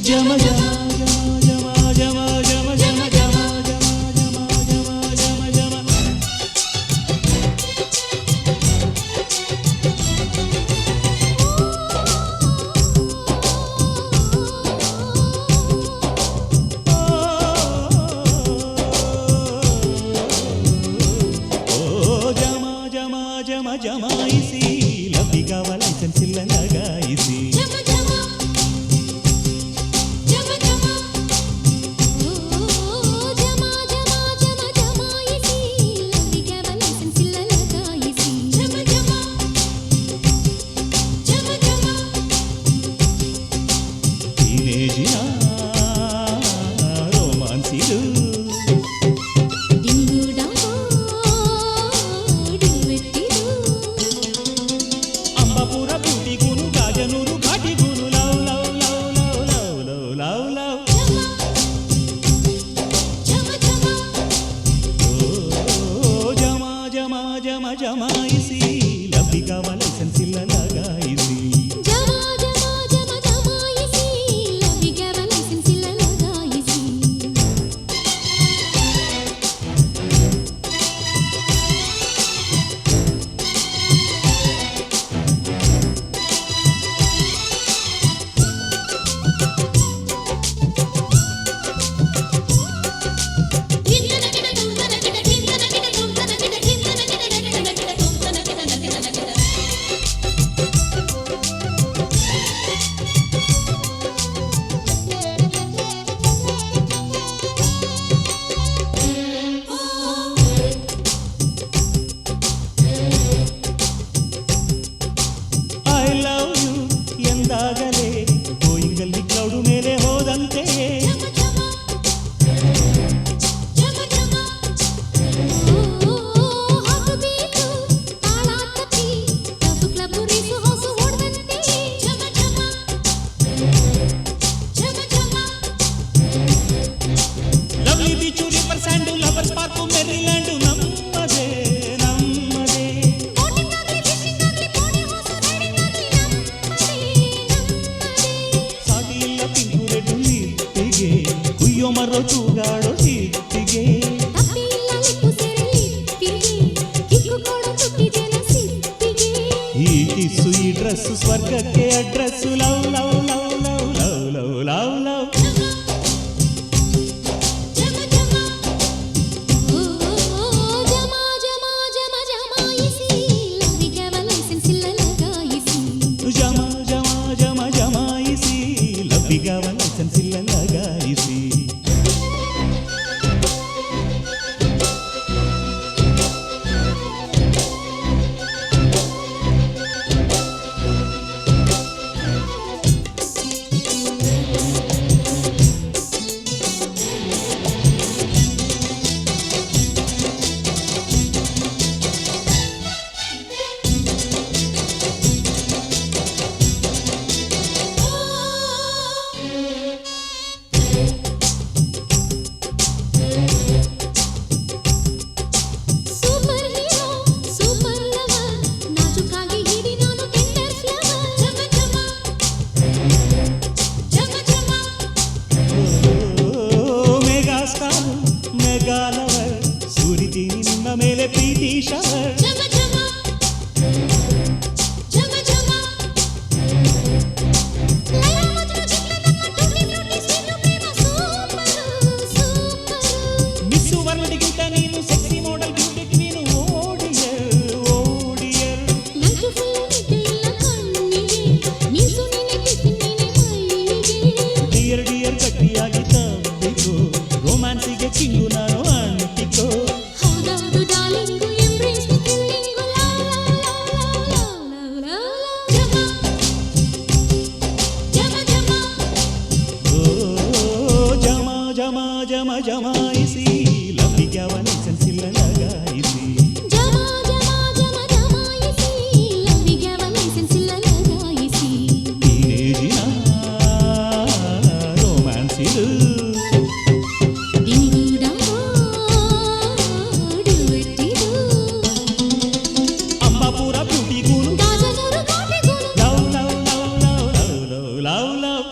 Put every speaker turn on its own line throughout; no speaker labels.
ಜಮ ಜಮ ಜಮ ಜಮ ಜಮ ಜಮ ಜಮ ಜಮ ಜಮ ಜಮ ಜಮ ಜಮ ಜಮಾಯಿಸಿ ಲಬ್ಬಿಗಾವ ಲೈಸೆನ್ಸ್ ಇಲ್ಲ ಲಗಾಯಿಸಿ ಟೀನೇಜಿನ ರೋಮಾನ್ಸಿದು ಅಂಬಾಪುರ ಬೂಟಿಗೂನು ಗಾಜನೂರು ಘಾಟಿಗೂನು love love love love love love love love ಓ ಜಮ ಜಮ ಜಮ ಜಮಾಯಿಸಿ ಲಬ್ಬಿಗಾವ ಲೈಸೆನ್ಸ್ ಇಲ್ಲ ಲಗಾಯಿಸಿ ಎಂದಾಗಲೇ ಗೋಯಿಂಗಲ್ಲಿ ಕ್ಲೌಡು ಮೇಲೆ ಹೋದಂತೆ lovely beach river sand lovers park Maryland ನಮ್ಮದೇ ನಮ್ಮದೇ ಸಾಟಿಯಿಲ್ಲ ಪಿಂಕು ರೆಡ್ಡು ನೀರ್ತಿಗೆ ಕುಯ್ಯೋ ಮರೋ ತೂಗಾಡೋ ಹಿಟ್ಟಿಗೆ ಈ ಕಿಸ್ಸು ಈ ಡ್ರೆಸ್ಸು ಸ್ವರ್ಗಕ್ಕೆ address love love love love love love love love ಜಮ ಜಮ ಜಮ ಜಮಾಯಿಸಿ ಲಬ್ಬಿಗಾವ ಲೈಸೆನ್ಸ್ ಇಲ್ಲ ಲಗಾಯಿಸಿ ಮೆಗಾಲವರ್ ಸುರಿತೀನಿ ನಿಮ್ಮ ಮೇಲೆ ಪ್ರೀತಿ ಶವರ್ ಮಿಸ್ ವರ್ಲ್ಡ್ಗಿಂತ ನೀನು sexy model beauty queen oh dear oh dear dear dear ಗಟ್ಟಿಯಾಗಿ ತಬ್ಬಿಕೋ ರೋಮ್ಯಾನ್ಸಿಗೆ ಕಿಂಗು ನಾನು ಅಂಟಿಕೋ ಜಮ ಜಮ ಜಮಾಯಿಸಿ ಲಬ್ಬಿಗಾವ ಲೈಸೆನ್ಸ್ ಇಲ್ಲ ಲಗಾಯಿಸಿ ಟೀನೇಜಿನ ರೋಮ್ಯಾನ್ಸಿದು ಅಂಬಾಪುರ ಬ್ಯೂಟಿಗೂನು love love love love love love love love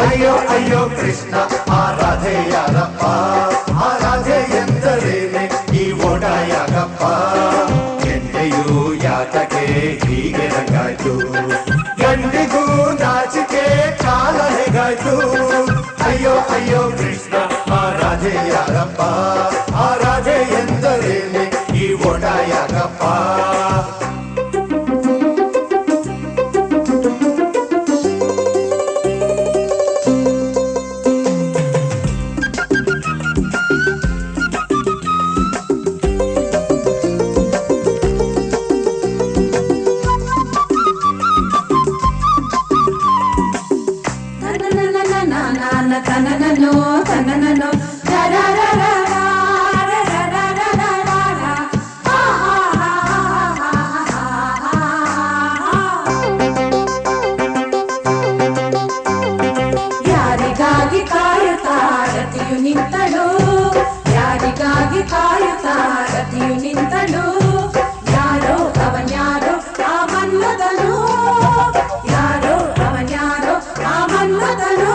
ಅಯ್ಯೋ ಅಯ್ಯೋ ಕೃಷ್ಣ ಆರಾಧೆ ಯಾರಪ್ಪ ಆರಾಧೆ ಎಂದರೇನೆ ಈ ಓಟ ಯಾಕಪ್ಪ ಕೆಂಡೆಯು ಯಾತಕ್ಕೆ ಹೀಗೆ ರಂಗಾಯ್ತು ಗಂಡಿಗೂ ನಾಚಿಕೆ ಕಾಲ ಹೇಗಾಯ್ತು ಅಯ್ಯೋ ಅಯ್ಯೋ ಕೃಷ್ಣ ಆರಾಧೆ ಯಾರಪ್ಪ ಆರಾಧೆ ಎಂದರೇನೆ ಈ ಓಟ ಯಾಕಪ್ಪ
ಯಾರಿಗಾಗಿ ಕಾಯುತ್ತಾ ರತಿಯು ನಿಂತಳು ಯಾರಿಗಾಗಿ ಕಾಯುತ್ತಾ ರತಿಯು ನಿಂತಳು ಯಾರೋ ಅವನ್ಯಾರೋ ಆ ಮನ್ಮಥನು ಯಾರೋ ಅವನ್ಯಾರೋ ಆ ಮನ್ಮಥನು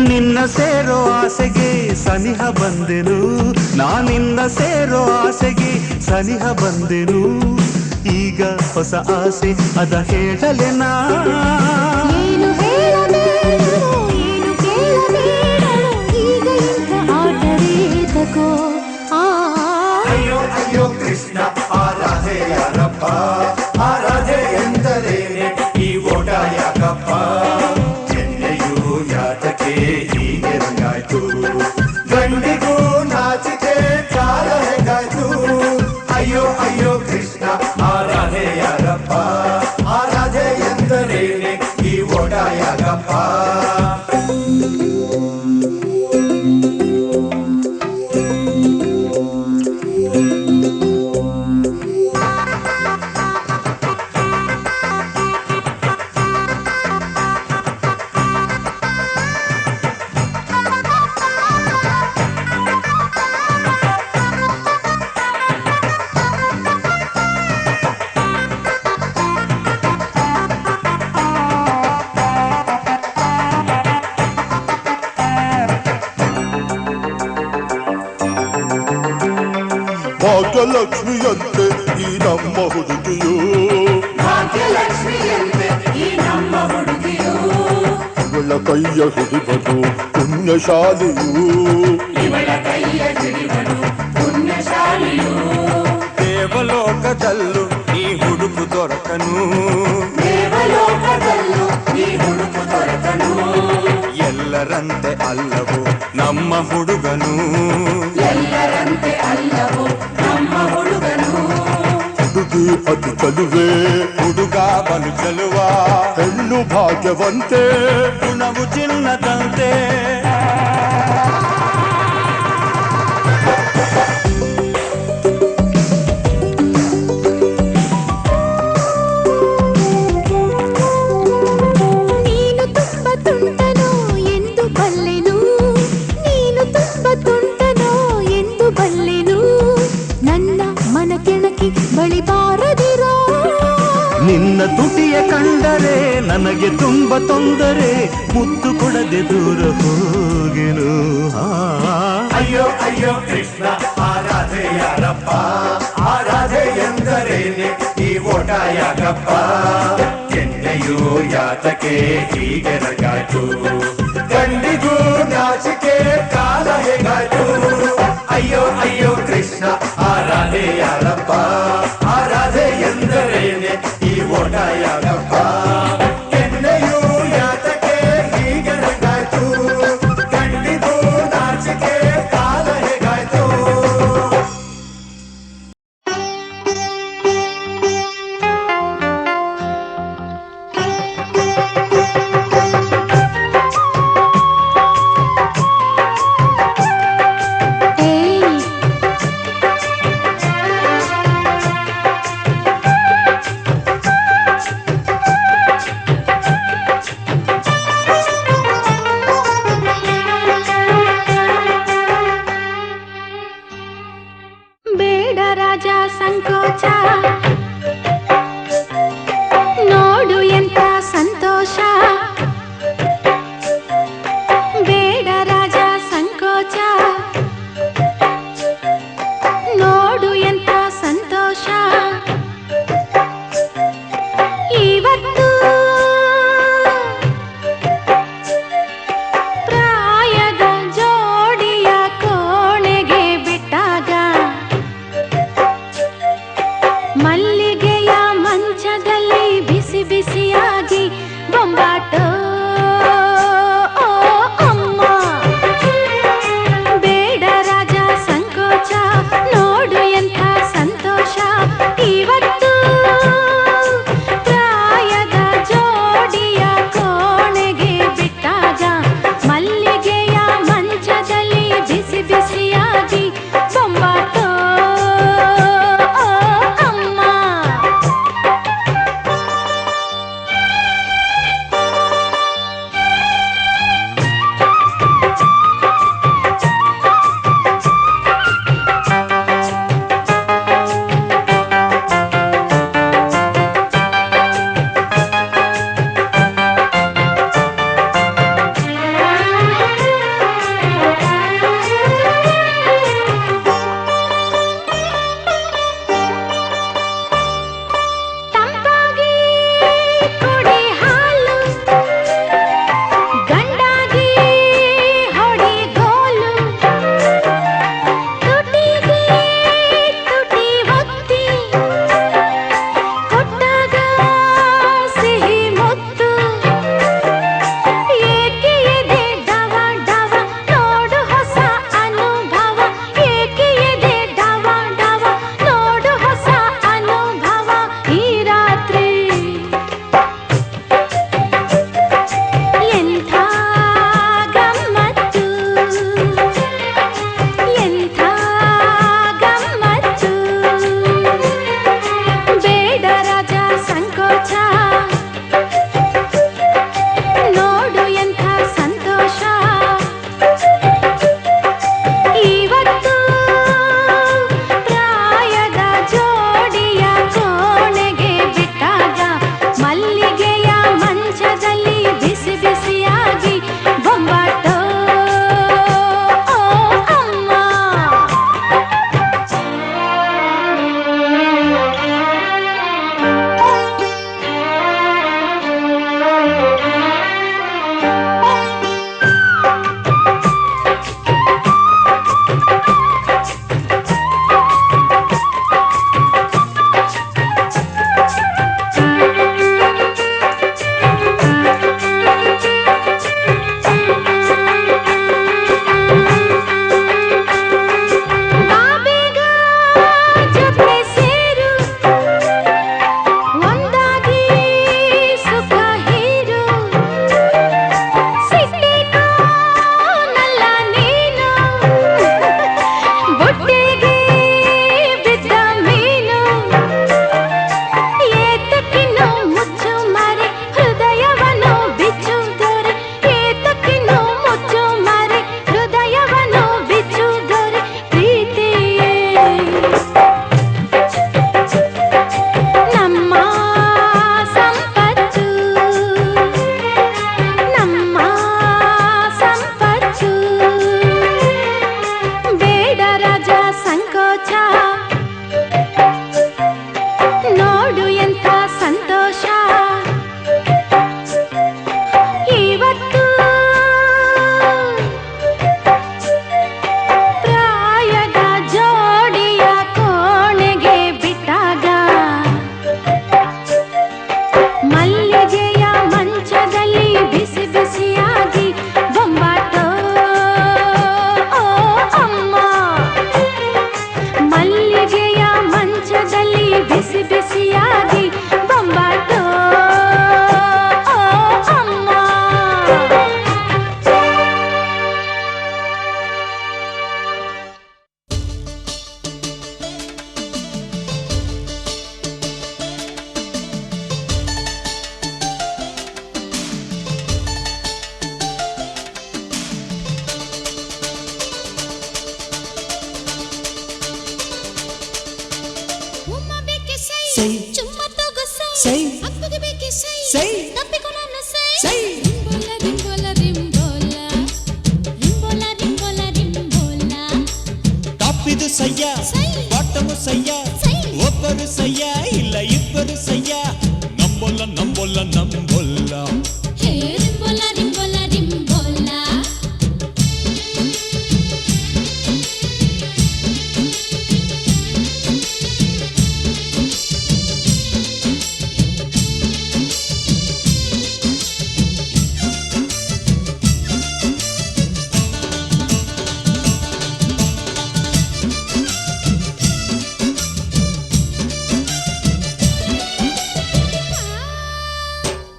ನಿನ್ನ ಸೇರೋ ಆಸೆಗೆ ಸನಿಹ ಬಂದೆನು ನಾನಿನ್ನ ಸೇರೋ ಆಸೆಗೆ ಸನಿಹ ಬಂದೆನು ಈಗ ಹೊಸ ಆಸೆ ಅದ ಹೇಳಲೆನಾ
ಏನು ಹೇಳಬೇಡೋ ಏನು ಕೇಳಬೇಡೋ ಈಗ ಇಂಥ ಆಟರೇತಕೋ
ಅಯ್ಯೋ ಅಯ್ಯೋ ಕೃಷ್ಣ ಆರಾಧೆ ಯಾರಪ್ಪ ಆರಾಧೆ ಎಂದರೇನೆ ಈ ಓಟ ಯಾಕಪ್ಪ ಚೆನ್ನೆಯು ಯಾತಕ್ಕೆ ಹೀಗೆ ರಂಗಾಯ್ತು ಗಂಡಿಗೂ ನಾಚಿಕೆ ಕಾಲ ಹೇಗಾಯ್ತು ಅಯ್ಯೋ ಅಯ್ಯೋ ಕೃಷ್ಣ ಆರಾಧೆ ಯಾರಪ್ಪ ಆರಾಧೆ ಎಂದರೇನೆ ಈ ಓಟ ಯಾಕಪ್ಪ
ಭಾಗ್ಯಲಕ್ಷ್ಮಿಯಂತೆ ಈ ನಮ್ಮ ಹುಡುಗಿಯು
ಭಾಗ್ಯಲಕ್ಷ್ಮಿಯಂತೆ ಈ ನಮ್ಮ ಹುಡುಗಿಯು
ಇವಳ ಕೈಯ ಹಿಡಿಬದು ಪುಣ್ಯಶಾಲಿಯು
ಇವಳ ಕೈಯ ಹಿಡಿವನು ಪುಣ್ಯಶಾಲಿಯು
ದೇವಲೋಕದಲ್ಲೂ ಈ ಹುಡುಕು ದೊರಕನು
ದೇವಲೋಕದಲ್ಲೂ ಈ ಹುಡುಕು ದೊರಕನು
ಎಲ್ಲರಂತೆ ಅಲ್ಲವೋ ನಮ್ಮ ಹುಡುಗನು
ಎಲ್ಲರಂತೆ ಅಲ್ಲವೋ ನಮ್ಮ ಹುಡುಗನು
ಹುಡುಗಿ ಅತಿ ಚಲುವೆ
ಹುಡುಗ ಬಲು ಚಲುವ
ಹೆಣ್ಣು ಭಾಗ್ಯವಂತೆ
ಗುಣವು ಚಿನ್ನದಂತೆ
ನೀನು ತುಂಬ ತುಂಟನೋ ಎಂದು ಬಲ್ಲೆನು ನೀನು ತುಂಬ ತುಂಟನೋ ಎಂದು ಬಲ್ಲೆನು ನನ್ನ ಮನ ಕೆಣಕಿ ಬಳಿ ಬಾರದಿರೋ
ನಿನ್ನ ತುಟಿಯ ಕಂಡರೆ ನನಗೆ ತುಂಬ ತೊಂದರೆ ಮುತ್ತು ಕೊಡದೆ ದೂರ ಹೋಗೆನು
ಅಯ್ಯೋ ಅಯ್ಯೋ ಕೃಷ್ಣ ಆರಾಧೆ ಯಾರಪ್ಪ ಆರಾಧೆ ಎಂದರೇನೆ ಈ ಓಟ ಯಾಕಪ್ಪ ಕೆನ್ನೆಯು ಯಾತಕ್ಕೆ ಹೀಗೆ ರಂಗಾಯ್ತು ಗಂಡಿಗೂ ನಾಚಿಕೆ ಕಾಲ ಹೇಗಾಯ್ತು ಅಯ್ಯೋ ಅಯ್ಯೋ ಕೃಷ್ಣ ಆರಾಧೆ ಯಾರಪ್ಪ ಆರಾಧೆ ಎಂದರೇನೆ ಈ ಓಟ ಯಾಕಪ್ಪ ಕೆನ್ನೆಯು ಯಾತಕ್ಕೆ ಹೀಗೆ ರಂಗಾಯ್ತು ಗಂಡಿಗೂ ನಾಚಿಕೆ ಕಾಲ ಹೇಗಾಯ್ತು
ಏಯ್ ಬೇಡ ರಾಜ ಸಂಕೋಚ ನೋಡು ಎಂತ ಸಂತೋಷ ಬೇಡ ರಾಜ ಸಂಕೋಚ ನೋಡು ಎಂತ ಸಂತೋಷ ಇವತ್ತು ಪ್ರಾಯದ ಜೋಡಿಯ ಕೋಣೆಗೆ ಬಿಟ್ಟಾಗ
ಸೈ
ಚುಮ್ಮ ತಗೋ ಸೈ
ಸೈ
ಅಪ್ಪಗೆ ಬೇಕೆ ಸೈ
ಸೈ
ತಪ್ಪಿಕೊ ನನ್ನ ಸೈ
ಸೈ
ರಿಂಬೋಲ ರಿಂಬೋಲ ರಿಂಬೋಲ ರಿಂಬೋಲ ರಿಂಬೋಲ ರಿಂಬೋಲ
ಟಾಪಿದು ಸಯ್ಯ
ಸೈ
ಬಾಟಮು ಸಯ್ಯ
ಸೈ
ಒಬ್ಬರು ಸಯ್ಯ ಇಲ್ಲ ಇಬ್ಬರು ಸಯ್ಯ ನಂಬೊಲ್ಲ ನಂಬೊಲ್ಲ ನಂಬೊಲ್ಲ
ಹೇ ರಿಂಬೋಲ ರಿಂಬೋಲ ರಿಂಬೋಲ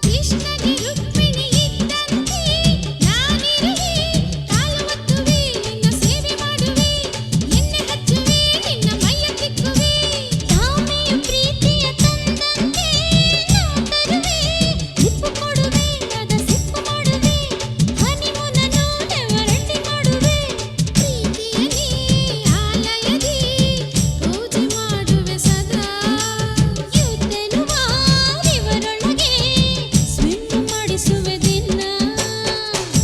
ಕೃಷ್ಣಗೆ ರುಕ್ಮಿಣಿ ಇದ್ದಂತೆ ನಾನಿರುವೆ ಕಾಲು ಒತ್ತುವೆ ನಿನ್ನ ಸೇವೆ ಮಾಡುವೆ ಎಣ್ಣೆ ಹಚ್ಚುವೆ ನಿನ್ನ ಮೈಯ ತಿಕ್ಕುವೆ ತಾಮೆಯ ಪ್ರೀತಿಯ ತಂದಂತೆ ನಾ ತರುವೆ ಉಪ್ಪು ಕೊಡುವೆ ಅದ ಸಿಪ್ಪು ಮಾಡುವೆ ಹನಿಮೂನನ್ನು ನೆವರಂಡಿ ಮಾಡುವೆ ಪ್ರೀತಿಯನೇ ಆಲಯದಿ ಪೂಜೆ ಮಾಡುವೆ ಸದಾ ಯುದ್ಧೆನುವ ಇವರೊಳಗೆ ಸ್ವಿಮ್ ಮಾಡಿಸುವೆ ದಿನ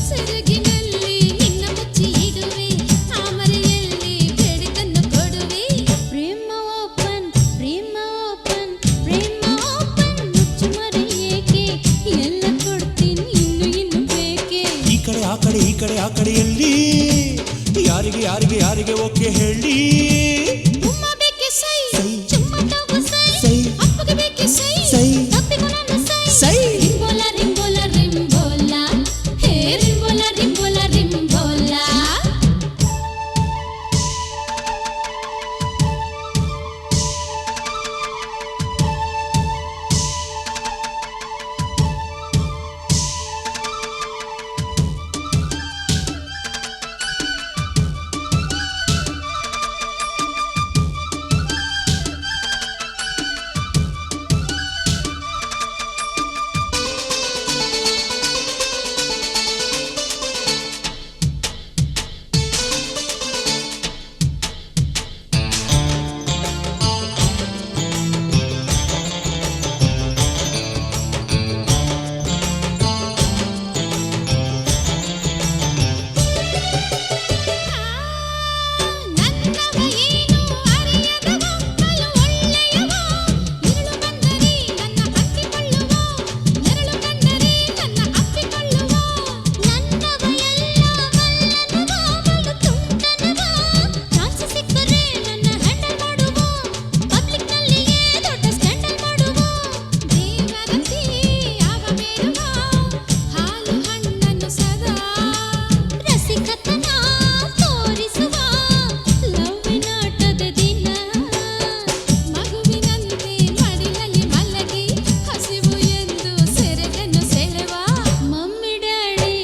ಸೆರಗಿನಲ್ಲಿ ನಿನ್ನ ಮುಚ್ಚಿ ಇಡುವೆ ತಾಮರೆಯಲ್ಲಿ ಬೇಡಿದ್ದನ್ನು ಕೊಡುವೆ ಪ್ರೇಮ ಓಪನ್ ಪ್ರೇಮ ಓಪನ್ ಪ್ರೇಮ ಓಪನ್ ಮುಚ್ಚು ಮರೆ ಏಕೆ ಎಲ್ಲ ಕೊಡ್ತೀನಿ ಇನ್ನು ಬೇಕೆ
ಈ ಕಡೆ ಆ ಕಡೆ ಈ ಕಡೆ ಆ ಕಡೆಯಲ್ಲಿ ಯಾರಿಗೆ ಯಾರಿಗೆ ಯಾರಿಗೆ ಓಕೆ ಹೇಳಿ
ಉಮ್ಮ ಬೇಕೆ ಸೈ
ಸೈ
ಚುಮ್ಮ ತಗೋ ಸೈ
ಸೈ
ಅಪ್ಪಗೆ ಬೇಕೆ ಸೈ
ಸೈ
ತಪ್ಪಿಕೊ ನನ್ನ ಸೈ
ಸೈ
ರಿಂಬೋಲ ರಿಂಬೋಲ ರಿಂಬೋಲ ಹೇ ರಿಂಬೋಲ ರಿಂಬೋಲ ರಿಂಬೋಲ ನನ್ನವ ಏನು ಅರಿಯದವ ಬಲು ಒಳ್ಳೆಯವ ನೆರಳು ಬಂದರೆ ನನ್ನ ಹತ್ತಿಕೊಳ್ಳುವ ನೆರಳು ಕಂಡರೆ ನನ್ನ ಅಪ್ಪಿಕೊಳ್ಳುವ ನನ್ನವ ಎಲ್ಲ ಮಲ್ಲನವ ಬಲು ತುಂಟನವ ಚಾನ್ಸ್ ಸಿಕ್ಕರೆ ನನ್ನ ಹ್ಯಾಂಡಲ್ ಮಾಡುವ ಪಬ್ಲಿಕ್ನಲ್ಲಿಯೇ ದೊಡ್ಡ ಸ್ಕ್ಯಾಂಡಲ್ ಮಾಡುವ ದೇವರಂತೆ ಯಾವ ಬೇಡುವ ಹಾಲು ಹಣ್ಣನ್ನು ಸದಾ ರಸಿಕತನ ತೋರಿಸುವ ಲವ್ವಿನಾಟದ ದಿನ ಮಗುವಿನಂತೆ ಮಡಿಲಲ್ಲಿ ಮಲಗಿ ಹಸಿವು ಎಂದು ಸೆರೆಗನ್ನು ಸೆಳೆವ mummy daddy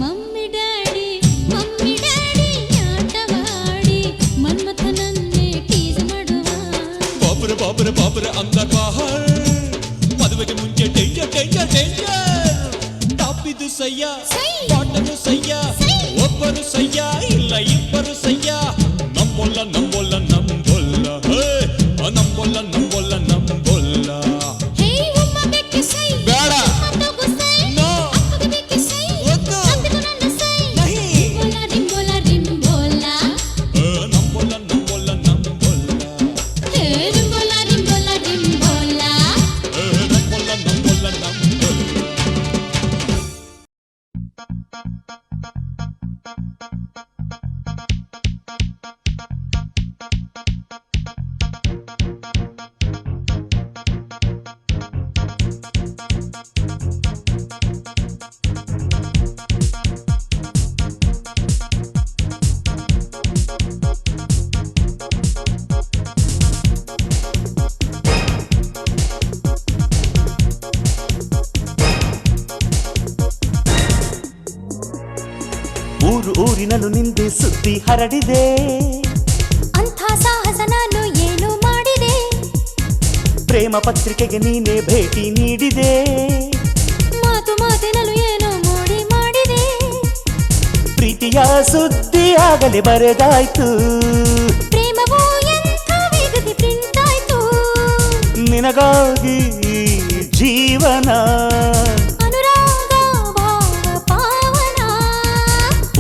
mummy daddy mummy daddy ಆಟವಾಡಿ ಮನ್ಮಥನನ್ನೇ ಟೀಸ್ ಮಾಡುವ
ಬಾಬರ ಬಾಬರ ಬಾಬರ ಅಂದರ್ ಬಾಹರ್ ಮದುವೆಗೆ ಮುಂಚೆ ಡೇಂಜರ್ ಡೇಂಜರ್ ಡೇಂಜರ್ ಟಾಪಿದು ಸಯ್ಯ
ಸೈ
ಬಾಟಮು ಸಯ್ಯ
ಸೈ
ಒಬ್ಬರು ಸಯ್ಯ ಇಲ್ಲ ಇಬ್ಬರು ಸಯ್ಯ ನಂಬೊಲ್ಲ ನಂಬೊಲ್ಲ ನಂಬೊಲ್ಲ ಹೇ ನಂಬೊಲ್ಲ ನಂಬೊಲ್ಲ ನಂಬೊಲ್ಲ
ಹೇ ಉಮ್ಮ ಬೇಕೆ ಸೈ
ಬೇಡ
ಚುಮ್ಮ ತಗೋ ಸೈ
ನೋ
ಅಪ್ಪಗೆ ಬೇಕೆ ಸೈ
ಒದ್ದು
ತಪ್ಪಿಕೊ ನನ್ನ ಸೈ
ನಹಿ
ರಿಂಬೋಲ ರಿಂಬೋಲ
ನಂಬೊಲ್ಲ ನಂಬೊಲ್ಲ ನಂಬೊಲ್ಲ
ಹೇ ರಿಂಬೋಲ ರಿಂಬೋಲ ರಿಂಬೋಲ
ನಂಬೊಲ್ಲ ನಂಬೊಲ್ಲ ನಂಬೊಲ್ಲ
ಊರು ಊರಿನಲ್ಲೂ ನಿಂದೆ ಸುದ್ದಿ ಹರಡಿದೆ.
ಅಂಥ ಸಾಹಸ ನಾನು ಏನು ಮಾಡಿದೆ?
ಪ್ರೇಮ ಪತ್ರಿಕೆಗೆ ನೀನೇ ಭೇಟಿ ನೀಡಿದೆ.
ಮಾತು ಮಾತಿನಲ್ಲೂ ಏನೋ ಮೋಡಿ ಮಾಡಿದೆ.
ಪ್ರೀತಿಯ ಸುದ್ದಿ ಆಗಲೇ ಬರೆದಾಯ್ತು.
ಪ್ರೇಮವೋ ಎಂಥ ವೇಗದಿ ಪ್ರಿಂಟ್ ಆಯ್ತು.
ನಿನ ನಿನಗಾಗಿ ಜೀವನ
ಅನುರಾಗ ಭಾವ ಪಾವನ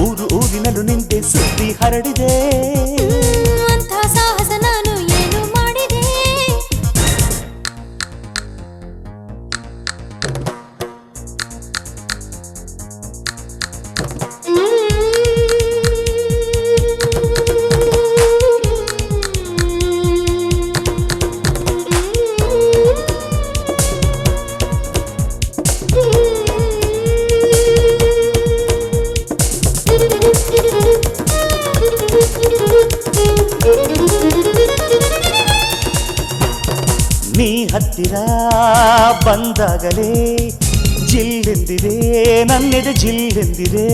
ಊರು ಊರಿನಲ್ಲೂ ನಿಂದೆ ಸುದ್ದಿ ಹರಡಿದೆ
ಅಂಥ ಸಾಹಸ ನಾನು ಏನು ಮಾಡಿದೆ
ನೀ ಹತ್ತಿರ ಬಂದಾಗಲೇ ಜಿಲ್ಲೆಂದಿದೆ ನನ್ನೆದೆ ಜಿಲ್ಲೆಂದಿದೆ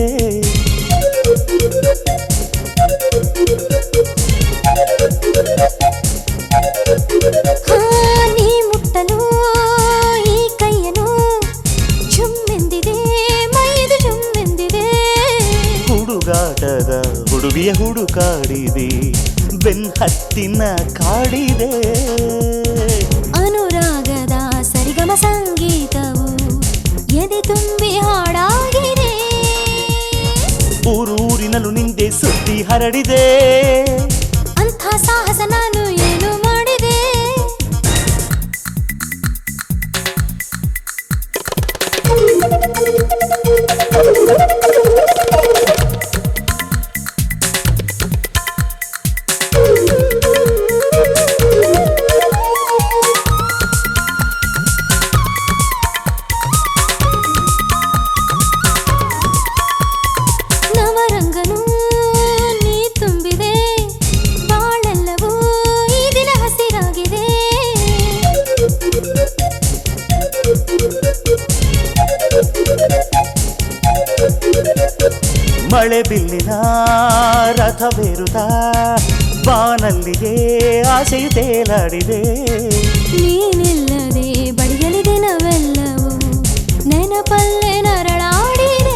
ಹಾ ನೀ ಮುಟ್ಟಲು ಈ ಕೈಯನ್ನು ಜುಮ್ಮೆಂದಿದೆ ಮೈದು ಜುಮ್ಮೆಂದಿದೆ
ಹುಡುಗಾಟದ ಹುಡುಗಿಯ ಹುಡುಕಾಡಿದೆ ಬೆನ್ ಹತ್ತಿನ ಕಾಡಿದೆ
ಅನುರಾಗದ ಸರಿಗಮ ಸಂಗೀತವು ಎದೆ ತುಂಬಿ ಹಾಡಾಗಿದೆ
ಊರೂರಿನಲ್ಲೂ ನಿಂದೆ ಸುದ್ದಿ ಹರಡಿದೆ
ಅಂಥ ಸಾಹಸ ನಾನು ಏನು ಮಾಡಿದೆ ನವರಂಗನು ನೀ ತುಂಬಿದೆ ಬಾಳೆಲ್ಲವೂ ಈ ದಿನ ಹಸಿರಾಗಿದೆ
ಮಳೆ ಬಿಲ್ಲಿನ ರಥವೇರುತ್ತಾ ಬಾನಲ್ಲಿಗೆ ಆಸೆಯು ತೇಲಾಡಿದೆ
ನೀನಿಲ್ಲದೆ ಬಡಿಯಲಿ ದಿನವೆಲ್ಲವೂ ನೆನಪಲ್ಲೇ ನರಳಾಡಿದೆ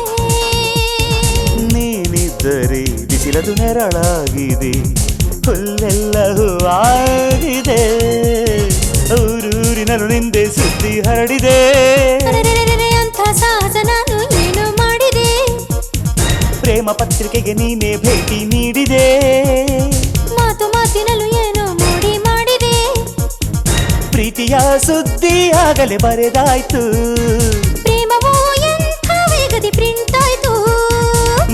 ನೀನಿದ್ದರೆ ಬಿಸಿಲದು ನೆರಳಾಗಿದೆ ಹುಲ್ಲೆಲ್ಲ ಹೂವಾಗಿದೆ ಊರೂರಿನಲ್ಲೂ ನಿಂದೆ ಸುದ್ದಿ ಹರಡಿದೆ
ಅರೆರೆರೆರೆ, ಅಂಥ ಸಾಹಸ ನಾನು ಏನು ಮಾಡಿದೆ
ಪ್ರೇಮ ಪತ್ರಿಕೆಗೆ ನೀನೇ ಭೇಟಿ ನೀಡಿದೆ
ಮಾತು ಮಾತಿನಲ್ಲೂ ಏನೋ ಮೋಡಿ ಮಾಡಿದೆ
ಪ್ರೀತಿಯ ಸುದ್ದಿ ಆಗಲೇ ಬರೆದಾಯ್ತು
ಪ್ರೇಮವೋ ಎಂಥ ವೇಗದಿ ಪ್ರಿಂಟ್ ಆಯ್ತು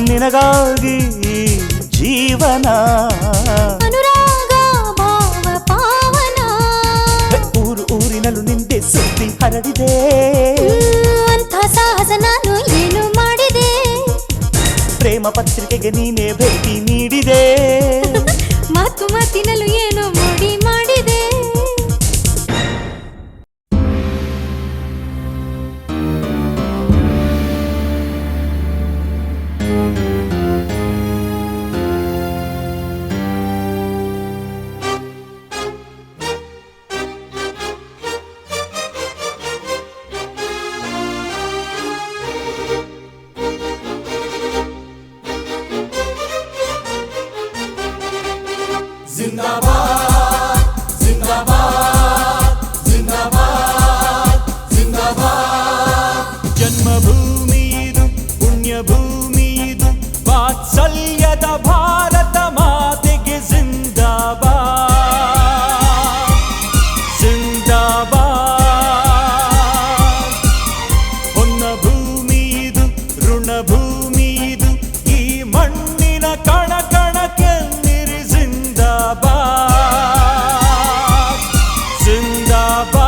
ನಿನಗಾಗಿ ಜೀವನ
ಅನುರಾಗ ಭಾವ ಪಾವನ
ಊರು ಊರಿನಲ್ಲೂ ನಿಂದೆ ಸುದ್ದಿ ಹರಡಿದೆ
ಅಂಥ ಸಾಹಸ ನಾನು ಏನು ಮಾಡಿದೆ
ಪ್ರೇಮ ಪತ್ರಿಕೆಗೆ ನೀನೇ ಭೇಟಿ ನೀಡಿದೆ
ಮಾತು ಮಾತಿನಲ್ಲೂ ಏನೋ ಮೋಡಿ ಮಾಡಿದೆ
ಜನ್ಮಭೂಮಿ ಇದು ಪುಣ್ಯ ಭೂಮಿ ಇದು ವಾತ್ಸಲ್ಯದ ಭಾರತ ಮಾತೆಗೆ ಜಿಂದಾಬಾದ್ ಜಿಂದಾಬಾದ್ ಹೊನ್ನ ಭೂಮಿ ಇದು ಋಣ ಭೂಮಿ ಇದು ಈ ಮಣ್ಣಿನ ಕಣ ಕಣಕ್ಕೆನ್ನಿರಿ ಜಿಂದಾಬಾದ್ ಜಿಂದಾಬಾದ್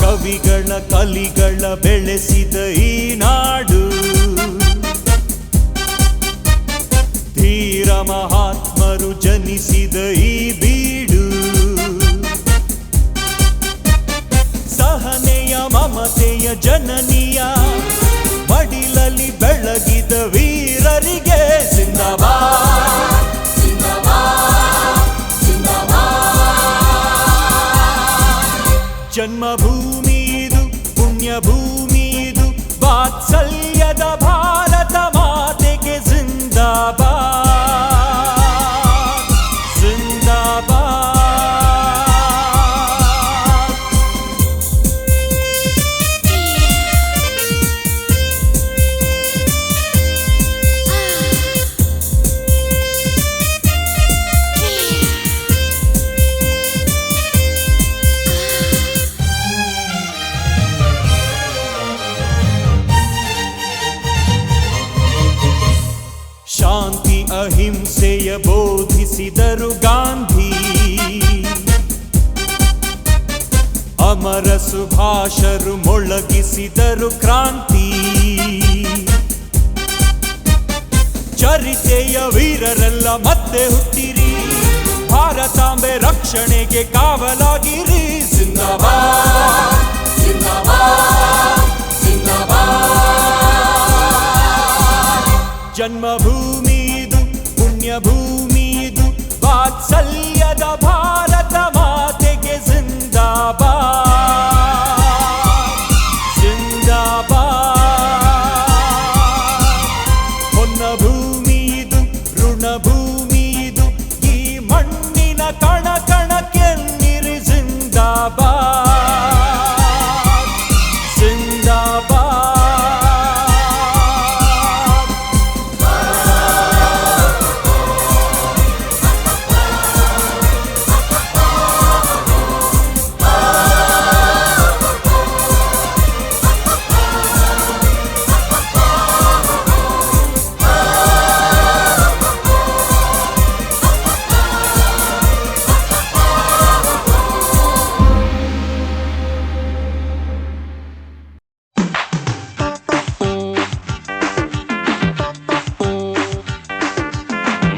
ಕವಿಗಳ ಕಲಿಗಳ ಬೆಳೆಸಿದ ಈ ನಾಡು ಧೀರ ಮಹಾತ್ಮರು ಜನಿಸಿದ ಈ ಬೀಡು ಸಹನೆಯ ಮಮತೆಯ ಜನನಿಯ ಮಡಿಲಲ್ಲಿ ಬೆಳಗಿದ ವೀರರಿಗೆ ಜಿಂದಾಬಾದ್ ಜಿಂದಾಬಾದ್ ಜಿಂದಾಬಾದ್ ಜನ್ಮಭೂಮಿ ಇದು ಪುಣ್ಯ ಭೂಮಿ ಇದು ವಾತ್ಸಲ್ಯದ ಭಾರತ ಮಾತೆಗೆ ಜಿಂದಾಬಾದ್ ಜಿಂದಾಬಾದ್. ಶಾಂತಿ ಅಹಿಂಸೆಯ ಬೋಧಿಸಿದರು ಗಾಂಧಿ, ಅಮರ ಸುಭಾಷರು ಮೊಳಗಿಸಿದರು ಕ್ರಾಂತಿ. ಚರಿತೆಯ ವೀರರೆಲ್ಲ ಮತ್ತೆ ಹುಟ್ಟಿರಿ, ಭಾರತಾಂಬೆ ರಕ್ಷಣೆಗೆ ಕಾವಲಾಗಿರಿ. ಜಿಂದಾಬಾದ್ ಜಿಂದಾಬಾದ್ ಜಿಂದಾಬಾದ್. ಜನ್ಮಭೂಮಿ ಇದು ಪುಣ್ಯ ಭೂಮಿ ಇದು ವಾತ್ಸಲ್ಯದ ಭಾರತ ಮಾತೆಗೆ ಜಿಂದಾಬಾದ್ ಜಿಂದಾಬಾದ್. ಹೊನ್ನ ಭೂಮಿ ಇದು ಋಣ ಭೂಮಿ ಇದು ಈ ಮಣ್ಣಿನ ಕಣ ಕಣಕ್ಕೆನ್ನಿರಿ. ಜಿಂದಾಬಾದ್ ಜಿಂದಾಬಾದ್.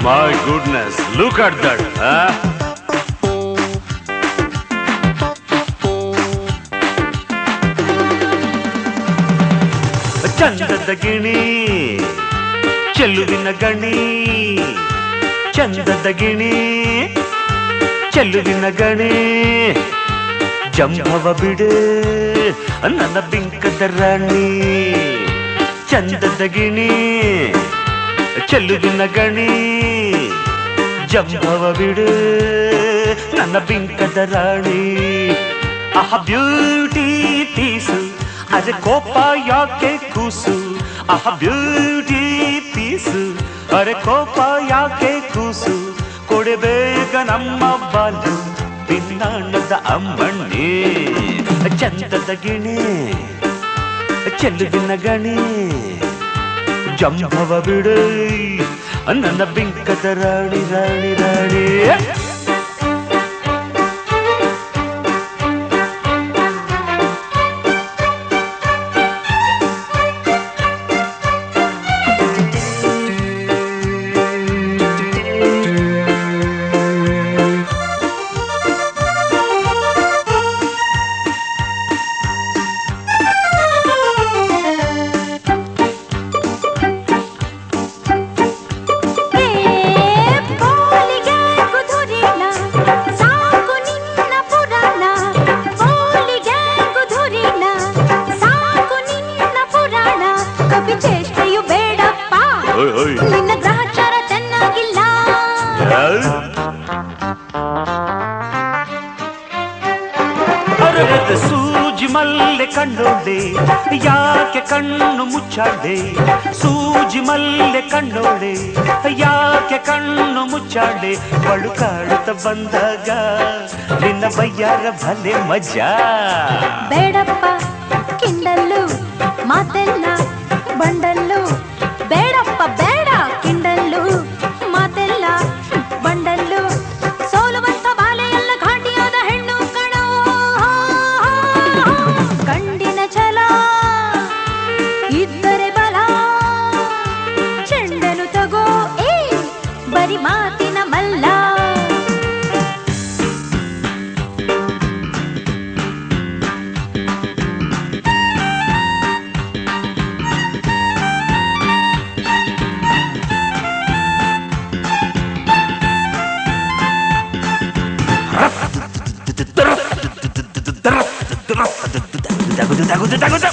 My goodness, look at that, huh? ಚಂದದ ಗಿಣಿ ಚೆಲುವಿನ ಗಣಿ, ಚಂದದ ಗಿಣಿ ಚೆಲುವಿನ ಗಣಿ. ಜಂಭವ ಬಿಡು ನನ್ನ ಬಿಂಕದ ರಾಣಿ, ಚಂದದ ಗಿಣಿ ಚೆಲುವಿನ ಗಣಿ. ಜಂಭವ ಬಿಡು ನನ್ನ ಬಿಂಕದ ರಾಣಿ. ಆಹ ಬ್ಯೂಟಿ ಪೀಸು ಅರೆ ಕೋಪ ಯಾಕೆ ಕೂಸು. ಆಹ ಬ್ಯೂಟಿ ಪೀಸು ಅರೆ ಕೋಪ ಯಾಕೆ ಕೂಸು. ಕೊಡಬೇಗ ನಮ್ಮ ಬಾಲು ಪಿನ್ನಾಣದ ಅಮ್ಮಣ್ಣಿ. ಚಂದದ ಗಿಣಿ ಚೆಲುವಿನ ಗಣಿ. ಜಂಭವ ಬಿಡು ನನ್ನ ಬಿಂಕದ ರಾಣಿ ರಾಣಿ ರಾಣಿ. ಸೂಜಿ ಮಲ್ಲೆ ಕಣ್ಣೋಡೆ ಯಾಕೆ ಕಣ್ಣು ಮುಚ್ಚಾಡೆ. ಸೂಜಿ ಮಲ್ಲೆ ಕಣ್ಣೋಡೆ ಯಾಕೆ ಕಣ್ಣು ಮುಚ್ಚಾಡೆ. ಬಳುಕಾಡುತ್ತ ಬಂದಾಗ ನಿನ್ನ ಬಯ್ಯಾರ ಭಲೆ ಮಜಾ.
ಬೇಡಪ್ಪ ಕಿಂಡಲ್ಲು ಮಾತೆಲ್ಲ ಬಂಡಲ್ಲು. ಬೇಡಪ್ಪ ಬೇಡ ಕಿಂಡಲ್ಲು ಮಾತೆಲ್ಲ ಬಂಡಲ್ಲು. ಸೋಲುವಂತ ಬಾಲೆಯಲ್ಲ ಘಾಟಿಯಾದ ಹೆಣ್ಣು ಕಣೋ. ಕಂಡಿನ ಛಲ ಇದ್ದರೆ ಬಲ. ಚೆಂಡನು ತಗೋ ಬರಿ ಮಾತಿನ ಮಲ್ಲ.
ತಗುದು ತಗುದು ತಗುದು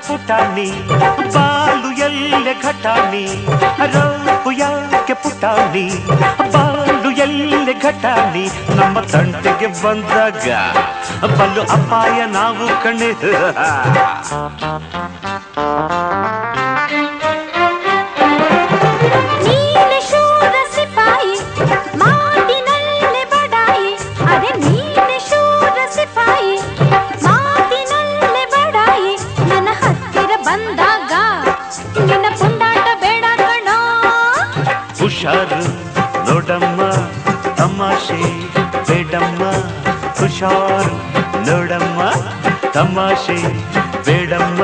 ಪುಟಾಣಿ ಬಾಲು ಎಲ್ಲೆ ಘಟಾಣಿ ರೋಪು ಯಾಕೆ ಪುಟಾಣಿ ಬಾಲು ಎಲ್ಲೆ ಘಟಾಣಿ ನಮ್ಮ ತಂಟೆಗೆ ಬಂದಾಗ ಬಲ್ಲು ಅಪಾಯ ನಾವು ಕಣ್ಣೆ
ಹುಷಾರು ನೋಡಮ್ಮ ತಮಾಷೆ ಬೇಡಮ್ಮ ಹುಷಾರು ನೋಡಮ್ಮ ತಮಾಷೆ ಬೇಡಮ್ಮ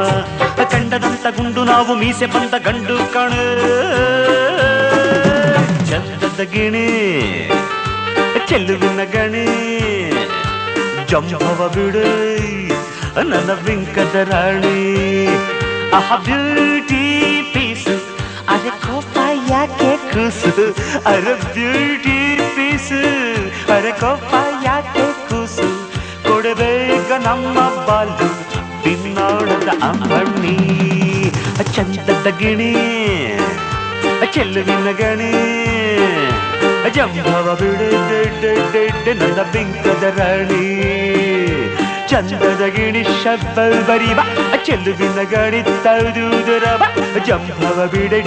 ಕಂಡದಂತ ಗುಂಡು ನಾವು ಮೀಸೆ ಬಂದ ಗಂಡು ಕಣ ಚಂದದ ಗಿಣಿ ಚೆಲುವಿನ ಗಣಿ ಜಂಬವ ಬಿಡು ನನ್ನ ಬಿಂಕದ ರಾಣಿ ಆಹ ಬ್ಯೂಟಿ ಪೀಸು ಅರೆ ಕೋಪ ಯಾಕೆ ಕೂಸು ಅರೆ ಬ್ಯೂಟಿ ಪೀಸು ಅರೆ ಕೋಪ ಯಾಕೆ ಕೂಸು ಕೊಡಬೇಕ ನಮ್ಮ ಬಾಲು ಬಿನ್ನಾಳದ ಅಂಬಣ್ಣಿ ಚಂದದ ಗಿಣಿ ಚೆಲುವಿನ ಗಣಿ ಜಂಬವ ಬಿಡು ನನ್ನ ಬಿಂಕದ ರಾಣಿ ಚಂದದ ಗಿಣಿ ಶಬ್ಬಲ್ ಬರೀಬ ಚೆಲುವಿನ ಗಣಿ ತೌದುದರ ಜಂಬವ ಬಿಡೆ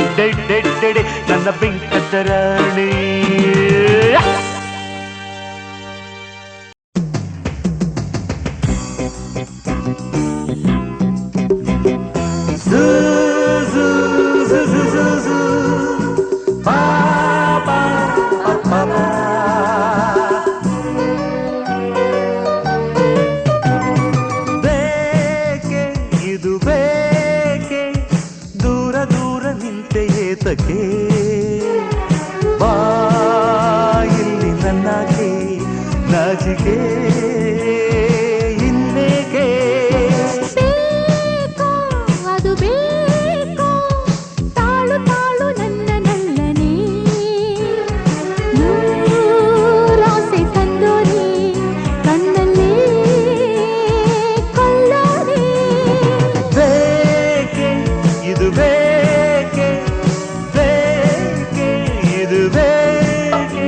ನನ್ನ ಬಿಂಕದ ರಾಣಿ ಬಾ ಇಲ್ಲಿ ನನ್ನಾಗೆ ನಾಚಿಕೆ ಇನ್ನೇಕೆ
ಅದು ಬೇಕು ತಾಳು ತಾಳು ನನ್ನ ನಲ್ಲನೆ ನೂರಾಸೆ ತಂದೋರಿ ಕಣ್ಣಲ್ಲಿ ಕೊಲ್ಲೋರಿ
ಬೇಕೆ ಇದು ಬೇಕೆ ಇದು ಬೇಕೆ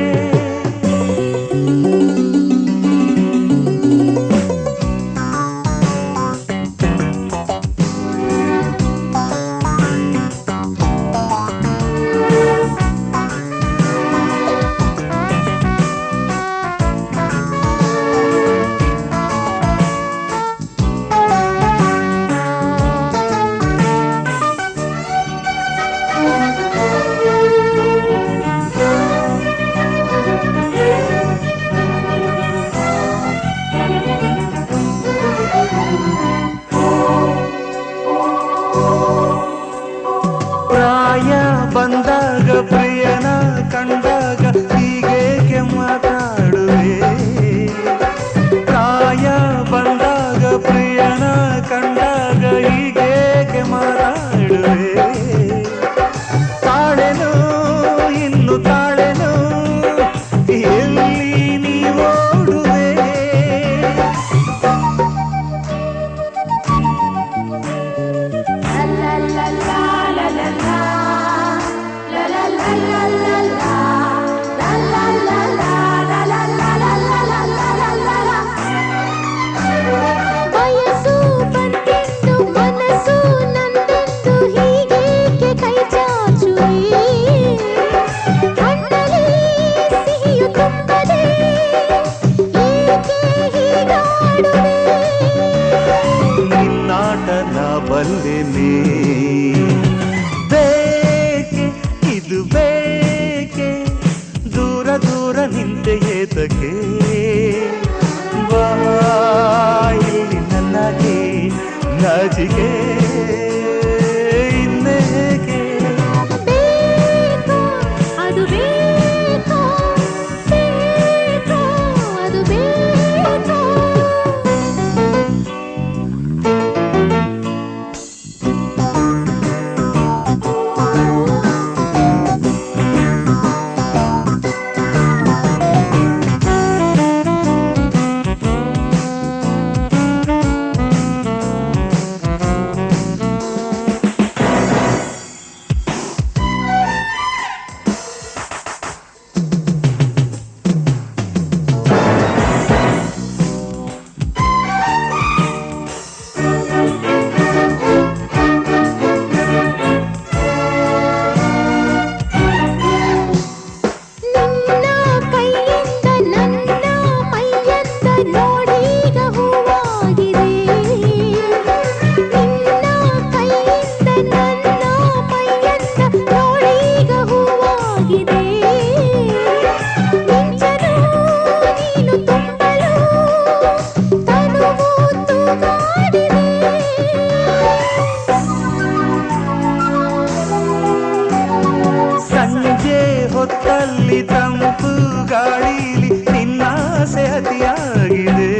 ಹೊತ್ತಲ್ಲಿ ತಂಪು ಗಾಳಿಲಿ ನಿನ್ನಾಸೆ ಅತಿಯಾಗಿದೆ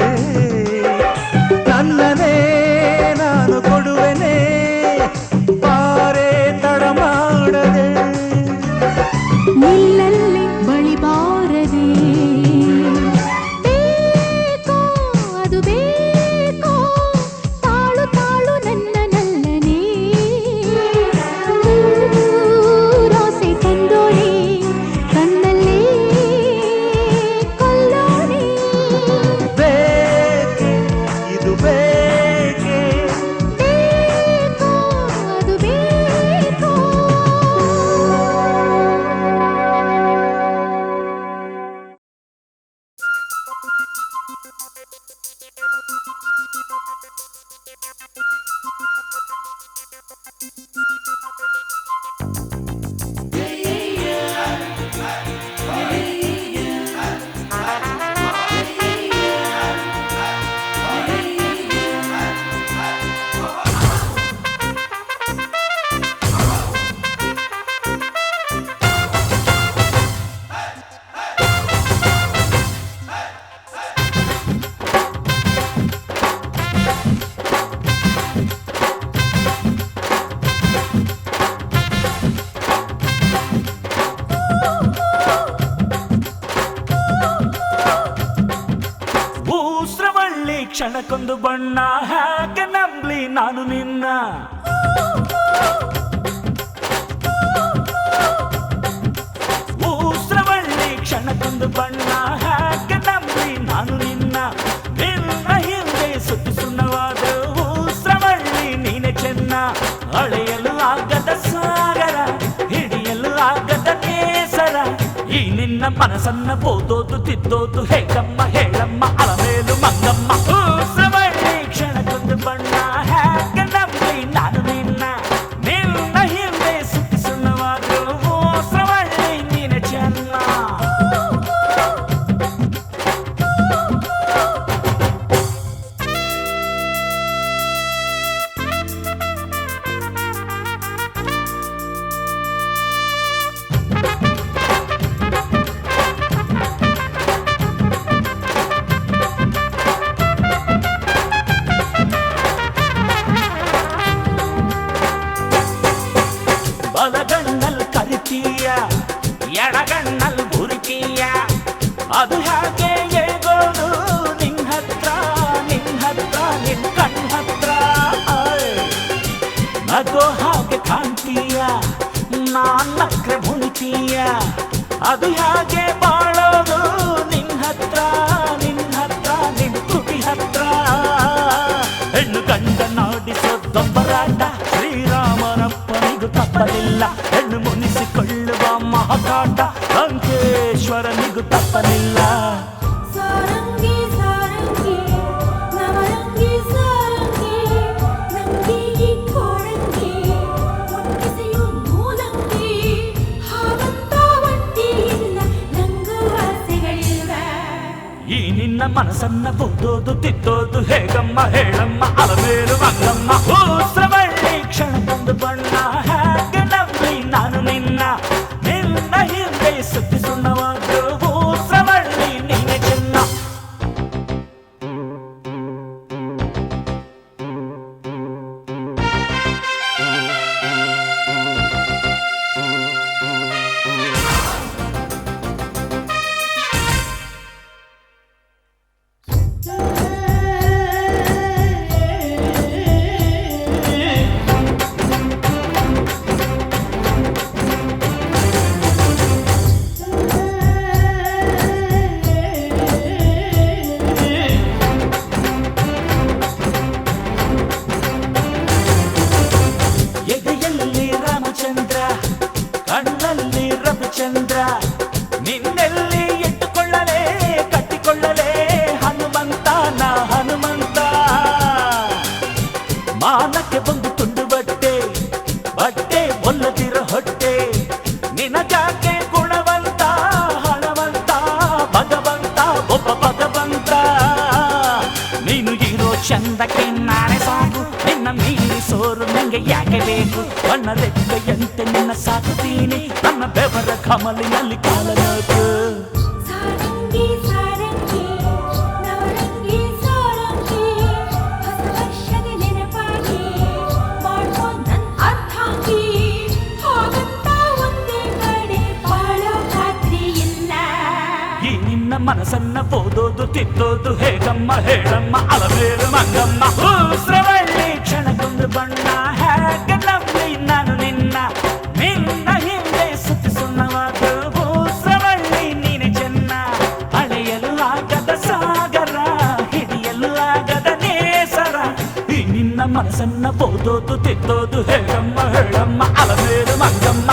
ನನ್ನನೇ ನಾನು ಕೊಡುವೆನೆ ಪಾರೆ ತಡ ಮಾಡದೆ
ನಿಲ್ಲಲ್ಲಿ ಬಳಿ ಬಾರದೆ ಬೇಕೋ ಅದು ಬೇಕೋ ತಾಳು ತಾಳು ನನ್ನ ನಲ್ಲನೆ ರಾಸೆ ತಂದೋರೆ ಕಣ್ಣಲ್ಲೇ ಕೊಲ್ಲೋರೆ
ಬೇಕೆ ಇದು ಬೇಕೆ
ಬೇಕೋ ಅದು ಬೇಕೋ
ಭೂಸ್ರವಳ್ಳಿ ಕ್ಷಣಕ್ಕೊಂದು ಬಣ್ಣ ಹಾಗೆ ನಂಬ್ಲಿ ನಾನು ನಿನ್ನ ಭೂಸ್ರವಳ್ಳಿ ಕ್ಷಣಕ್ಕೊಂದು ಬಣ್ಣ ಹಾಗೆ ನಂಬ್ಲಿ ನಾನು ನಿನ್ನ ನಿನ್ನ ಹಿಂದೆ ಸುತ್ತು ಸುಣ್ಣವಾದ ಭೂಸ್ರವಳ್ಳಿ ನೀನೆ ಚೆನ್ನ ಅಳೆಯಲು ಆಗದ ಸಾಗರ ಹಿಡಿಯಲು ಆಗದ ಕೇಸರ ಈ ನಿನ್ನ ಮನಸ್ಸನ್ನ ಓದೋದು ತಿದ್ದೋದು ಹೇಗಮ್ಮ ಹೇಳಮ್ಮ ಅಳಮೇಲು ಮಂಗಮ್ಮ ಭೂಸ್ರವಳ್ಳಿ ಕ್ಷಣಕ್ಕೊಂದು ಬಣ್ಣ ಹಾಗೆ ನಂಬ್ಲಿ ನಾನು ನಿನ್ನ ನಿನ್ನ ಹಿಂದೆ ಸುತ್ತಿ ಸುಣ್ಣವಾದ್ರು ಭೂಸ್ರವಳ್ಳಿ ನೀನೆ ಚೆನ್ನ ಬಲಗಣ್ಣಲ್ ಕರಿತೀಯ ಎಡಗಣ್ಣಲ್ ಬುರುಕಿಯ ಅದು ಹಾಗೆ ಹೇಗೋದು ನಿನ್ ಹತ್ರ ನಿನ್ ಕಣ್ ಹತ್ರ ನಗೋ ಹಾಗೆ ಕಾಣ್ತೀಯ ನಾನ್ ನಕ್ರೆ ಮುಣಿತೀಯ ಅದು ಹಾಗೆ ಬಾಳೋದು ನಿನ್ ಹತ್ರ ನಿನ್ ತುಟಿ ಹತ್ರ ಹೆಣ್ಣು ಗಂಡ ನಾಡಿಸೋ ದೊಂಬರಾಟ ಶ್ರೀರಾಮನಪ್ಪನಿಗೂ ತಪ್ಪಲಿಲ್ಲ ಹೆಣ್ಣು ಮುನಿಸಿಕೊಳ್ಳುವ ಮಹಾಕಾಟ ಲಂಕೇಶ್ವರನಿಗೂ ತಪ್ಪಲಿಲ್ಲ
ಸಾರಂಗಿ ಸಾರಂಗಿ ನವರಂಗಿ ಸಾರಂಗಿ ನಂಗಿ ಈ ಕೋರಂಗಿ ಮುಟ್ಟಿಸೆಯು ಮೂಲಂಗಿ ಹಾವಂತ ಒಂಟಿ ಇಲ್ಲ ನಂಗೂ ಆಸೆಗಳಿಲ್ಲ
ಈ ನಿನ್ನ ಮನಸ್ಸನ್ನ ಬುದ್ದೋದು ತಿದ್ದೋದು ಹೇಗಮ್ಮ ಹೇಳಮ್ಮ ಅಲಮೇಲು ಮಂಗಮ್ಮ ಭೂಸ್ರವಳ್ಳಿ ಕ್ಷಣಕ್ಕೊಂದು ಬಣ್ಣ ಹಾಗೆ ನಂಬ್ಲಿ ನಾನು ನಿನ್ನ ನಿನ್ನ ಹಿಂದೆ ಸುತ್ತಿ ಸುಣ್ಣವಾದ್ರು ಭೂಸ್ರವಳ್ಳಿ ನೀನೆ ಚೆನ್ನ ಎದೆಯಲ್ಲಿ ರಾಮಚಂದ್ರ ಕಣ್ಣಲ್ಲಿ ರವಿಚಂದ್ರ ನಿನ್ನೆಲ್ಲಿ ಇಟ್ಟುಕೊಳ್ಳಲೇ ಕಟ್ಟಿಕೊಳ್ಳಲೇ ಹನುಮಂತ ನಾ ಹನುಮಂತ ಮಾನಕ್ಕೆ ಬಂದು ತುಂಡು ಬಟ್ಟೆ ಒಲ್ಲದಿರೋ ಹೊಟ್ಟೆ ನಿನಗಾಕೆ ಗುಣವಂತ ಹಣವಂತ ಭಗವಂತ ಒಬ್ಬ ಭಗವಂತ ನೀನು ಇರೋ ಚಂದಕ್ಕೆ ನಾನೇ ಸಾಕು ನಿನ್ನ ಮೀರಿ ಸೋರು ನಂಗೆ ಯಾಕೆ ಬೇಕು ಬಣ್ಣ ರೆಕ್ಕೆಯಂತೆ ನಿನ್ನ ಸಾಕುತ್ತೀನಿ ನನ್ನ ಬೆವರ ಕಮಲಿನಲ್ಲಿ ಕಾಲನಾಕು
ಸಾರಂಗಿ ಸಾರಂಗಿ ನವರಂಗಿ ಸಾರಂಗಿ ಹೊಸ ವರ್ಷದ ನೆನಪಾಗಿ ಮಾಡ್ಕೊ ನನ್ ಅರ್ಥಾಂಗಿ ಹಾಗಂತ ಒಂದೇ ಕಡೆ ಬಾಳೋ ಖಾತ್ರಿ ಇಲ್ಲ
ಈ ನಿನ್ನ ಮನಸ್ಸನ್ನ ಓದೋದು ತಿದ್ದೋದು ಹೇಗಮ್ಮ ಹೇಳಮ್ಮ ಅಲಬೇರು ಮಂಗಮ್ಮ ಶ್ರವಳ್ಳಿ ಕ್ಷಣಕ್ಕೊಂದು ಬಣ್ಣ ಹೇಗೆ ನಂಬಿ ನಾನು ನಿನ್ನ ಹಿಂದೆ ಸುತ್ತಿ ಸುಣ್ಣವಾದ ಶ್ರವಳ್ಳಿ ನೀನೆ ಚೆನ್ನ ಅಳೆಯಲು ಆಗದ ಸಾಗರ ಹಿಡಿಯಲು ಆಗದ ನೇಸರ ಈ ನಿನ್ನ ಮನಸ್ಸನ್ನ ಓದೋದು ತಿದ್ದೋದು ಹೇಗಮ್ಮ ಹೇಳಮ್ಮ ಅಲಬೇರು ಮಂಗಮ್ಮ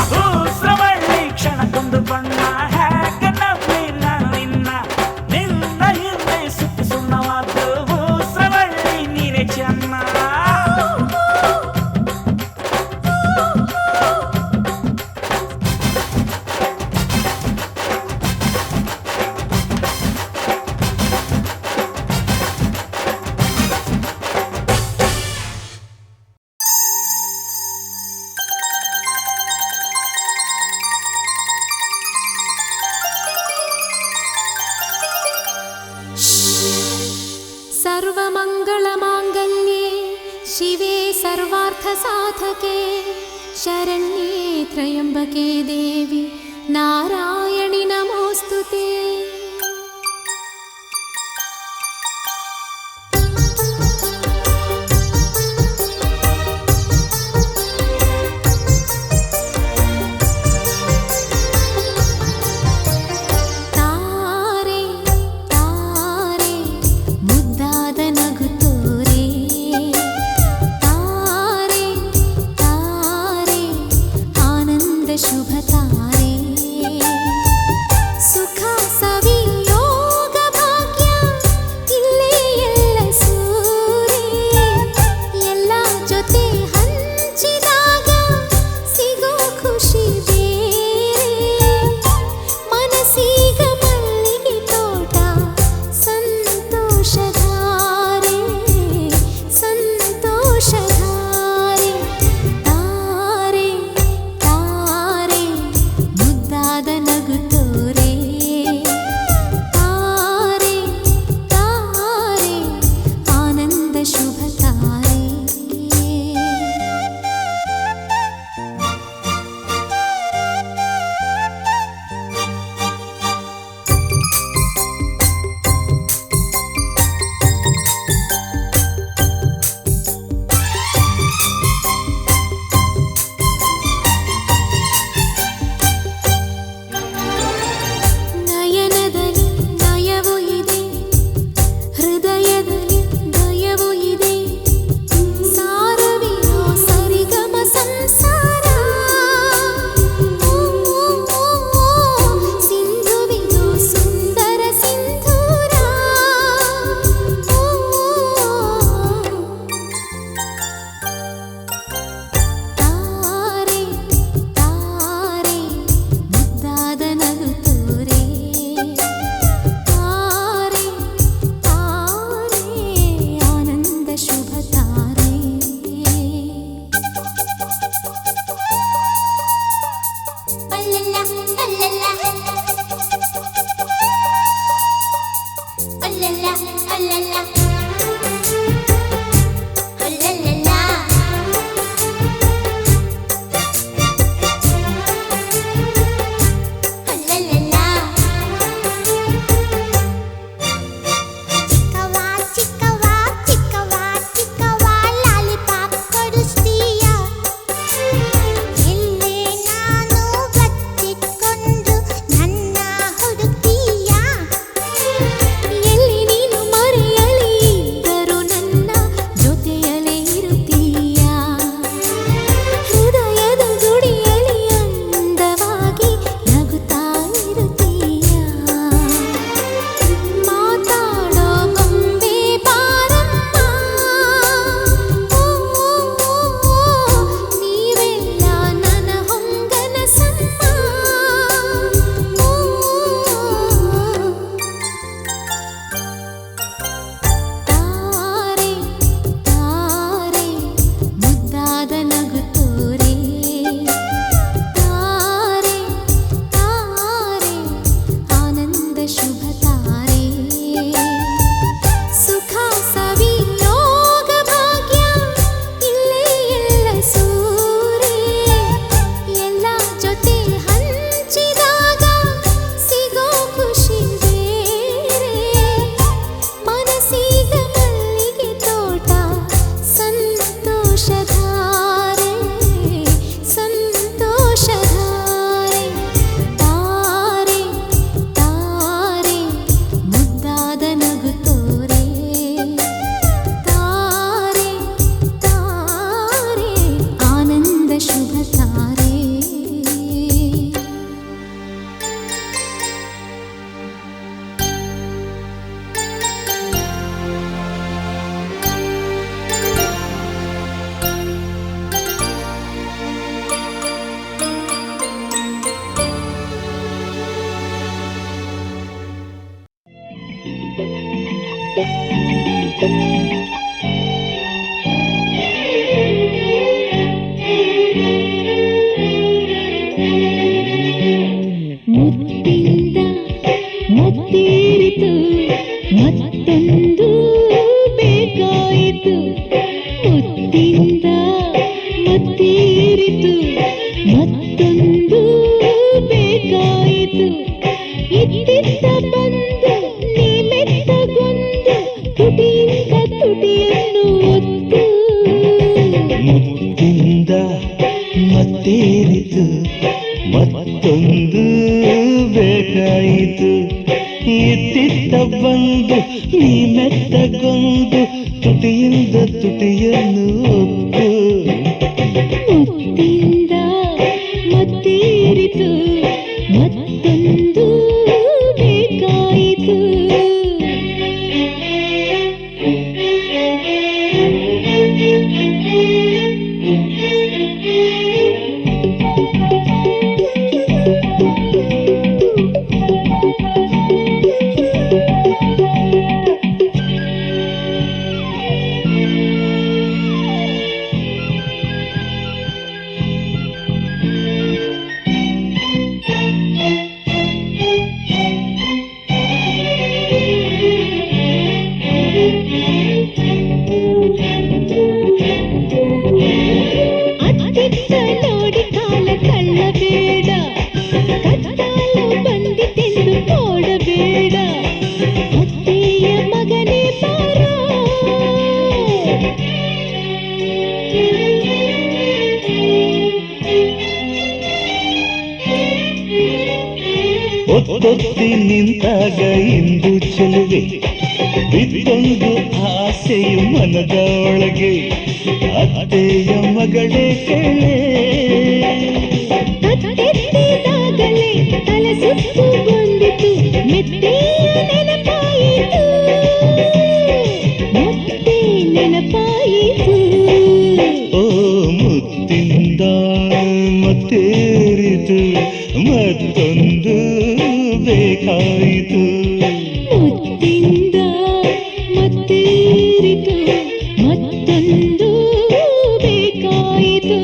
ಶ್ರವಳ್ಳಿ ಕ್ಷಣಕ್ಕೊಂದು ಬಣ್ಣ ಹೇಗೆ ನಂಬಿ ನಾನು ನಿನ್ನ ಹಿಂದೆ ಸುತ್ತಿ ಸುಣ್ಣವಾದ ಶ್ರವಳ್ಳಿ ನೀನೆ ಚೆನ್ನ
सर्वमङ्गलमाङ्गल्ये शिवे सर्वार्थसाधके शरण्ये त्र्यम्बके देवी नारायणि नमोऽस्तु ते ತಾರೆ ತಾರೆ ಮುದ್ದಾದ ನಗು ತೋರೆ ತಾರೆ ತಾರೆ ಆನಂದ ಶುಭ ತಾರೆ
ಮತ್ತೇರಿತು ಮತ್ತೊಂದು ಬೇಕಾಯಿತು ಇತ್ತಿತ್ತ ಬಂದು ನೀ ಮೆತ್ತಗೊಂದು ತುಟಿಯಿಂದ ತುಟಿಯನ್ನು ಒತ್ತು
ಮುತ್ತಿಂದ ಮತ್ತೇರಿತು ಮತ್ತೊಂದು ಬೇಕಾಯಿತು
ಒತ್ತೊತ್ತಿ ನಿಂತಾಗ ಇಂದು ಚೆಲುವೆ ಬಿದ್ದೊಂದು ಆಸೆಯು ಮನದ ಒಳಗೆ ಅತ್ತೆಯ ಮಗಳೇ ಕೇಳೆ
ತತ್ತಿದ್ದಾಗಲೇ ತಲೆ ಸುತ್ತು ಬಂದಿತು ಮೆತ್ತೆಯ ನೆನಪಾಯಿತು ಮತ್ತೆ ನೆನಪಾಯಿತು
ಓ ಮುತ್ತಿಂದ ಮತ್ತೇರಿತು ಮತ್ತೊಂದು ಬೇಕಾಯಿತು
ಮುತ್ತಿಂದ ಮತ್ತೇರಿತು ಮತ್ತೊಂದು ಬೇಕಾಯಿತು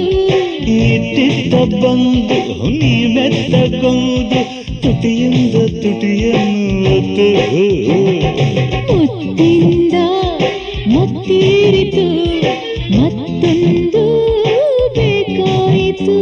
ಇತ್ತಿತ್ತ ಬಂದು ನೀ ಮೆತ್ತಗೊಂದು ತುಟಿಯಿಂದ ತುಟಿಯನ್ನು ಒತ್ತು
ಮುತ್ತಿಂದ ಮತ್ತೇರಿತು ಮತ್ತೊಂದು ಬೇಕಾಯಿತು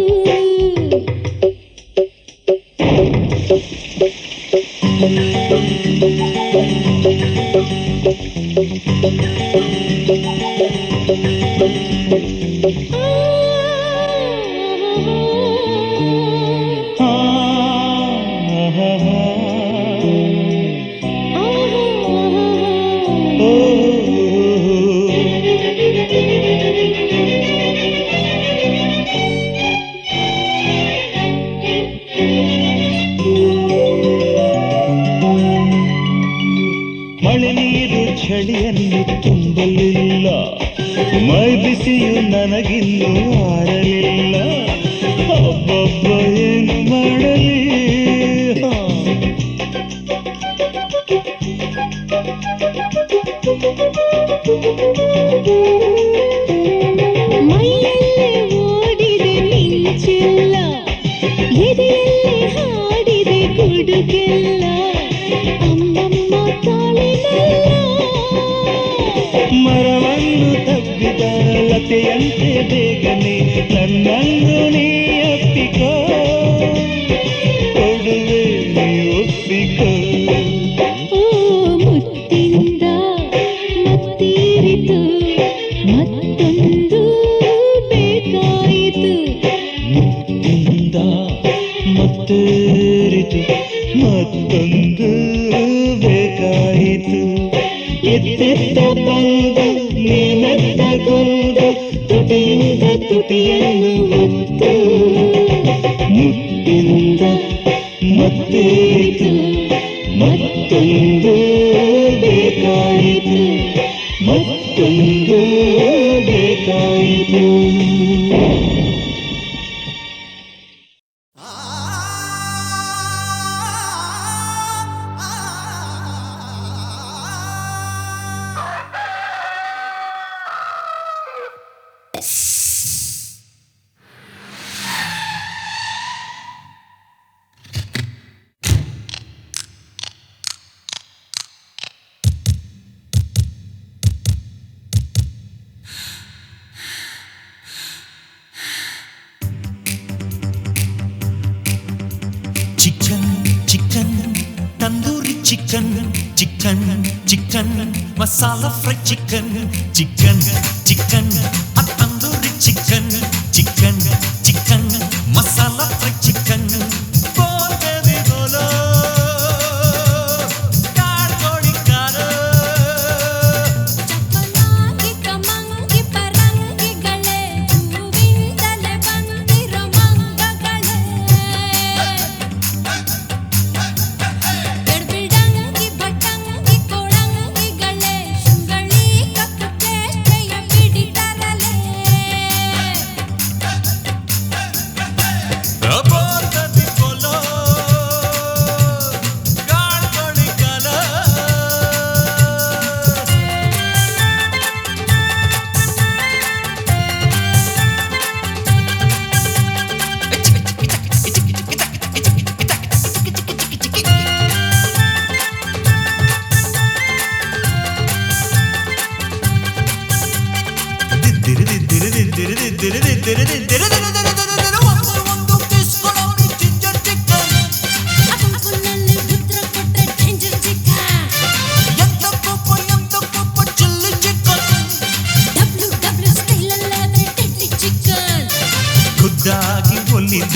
ಮಳೆ ನೀರು ಚಳಿಯನ್ನು ತುಂಬಲಿಲ್ಲ ಮೈ ಬಿಸಿಯು ನನಗಿನ್ನೂ ಆರಲಿಲ್ಲ ಒಬ್ಬೊಬ್ಬ ಏನು ಮಾಡಲಿ
ಮೈಯಲ್ಲೇ ಓಡಿದೆ ಮಿಂಚಿಲ್ಲ ಎದೆಯಲ್ಲೇ ಹಾಡಿದೆ ಗುಡುಗೆಲ್ಲ ಅಮ್ಮಮ್ಮ ತಾಳಿನಲ್ಲ
ಮರವನ್ನು ತಬ್ಬಿದ ಲತೆಯಂತೆ ಬೇಗನೆ ನನ್ನನ್ನು ನೀ ಅಪ್ಪಿಕೋ ಕೊಡುವೆ ನೀ ಒಪ್ಪಿಕೋ
ಓ ಮುತ್ತಿಂದ ಮತ್ತೇರಿತು ಮತ್ತೊಂದು ಬೇಕಾಯಿತು
ಮುತ್ತಿಂದ ಮತ್ತೇರಿತು ಮತ್ತೊಂದು ಬೇಕಾಯಿತು ಎತ್ತೆತ್ತ ಬಂದು ನೀ ಮೆತ್ತಗೊಂದು ತುಟಿಯಿಂದ ತುಟಿಯನ್ನು ಒತ್ತು ಮುತ್ತಿಂದ ಮತ್ತೇರಿತು ಮತ್ತೊಂದು ಬೇಕಾಯಿತು ಮತ್ತೊಂದು ಬೇಕಾಯಿತು
chicken, chicken, chicken, masala fried chicken, chicken, chicken, tandoori chicken, chicken, chicken,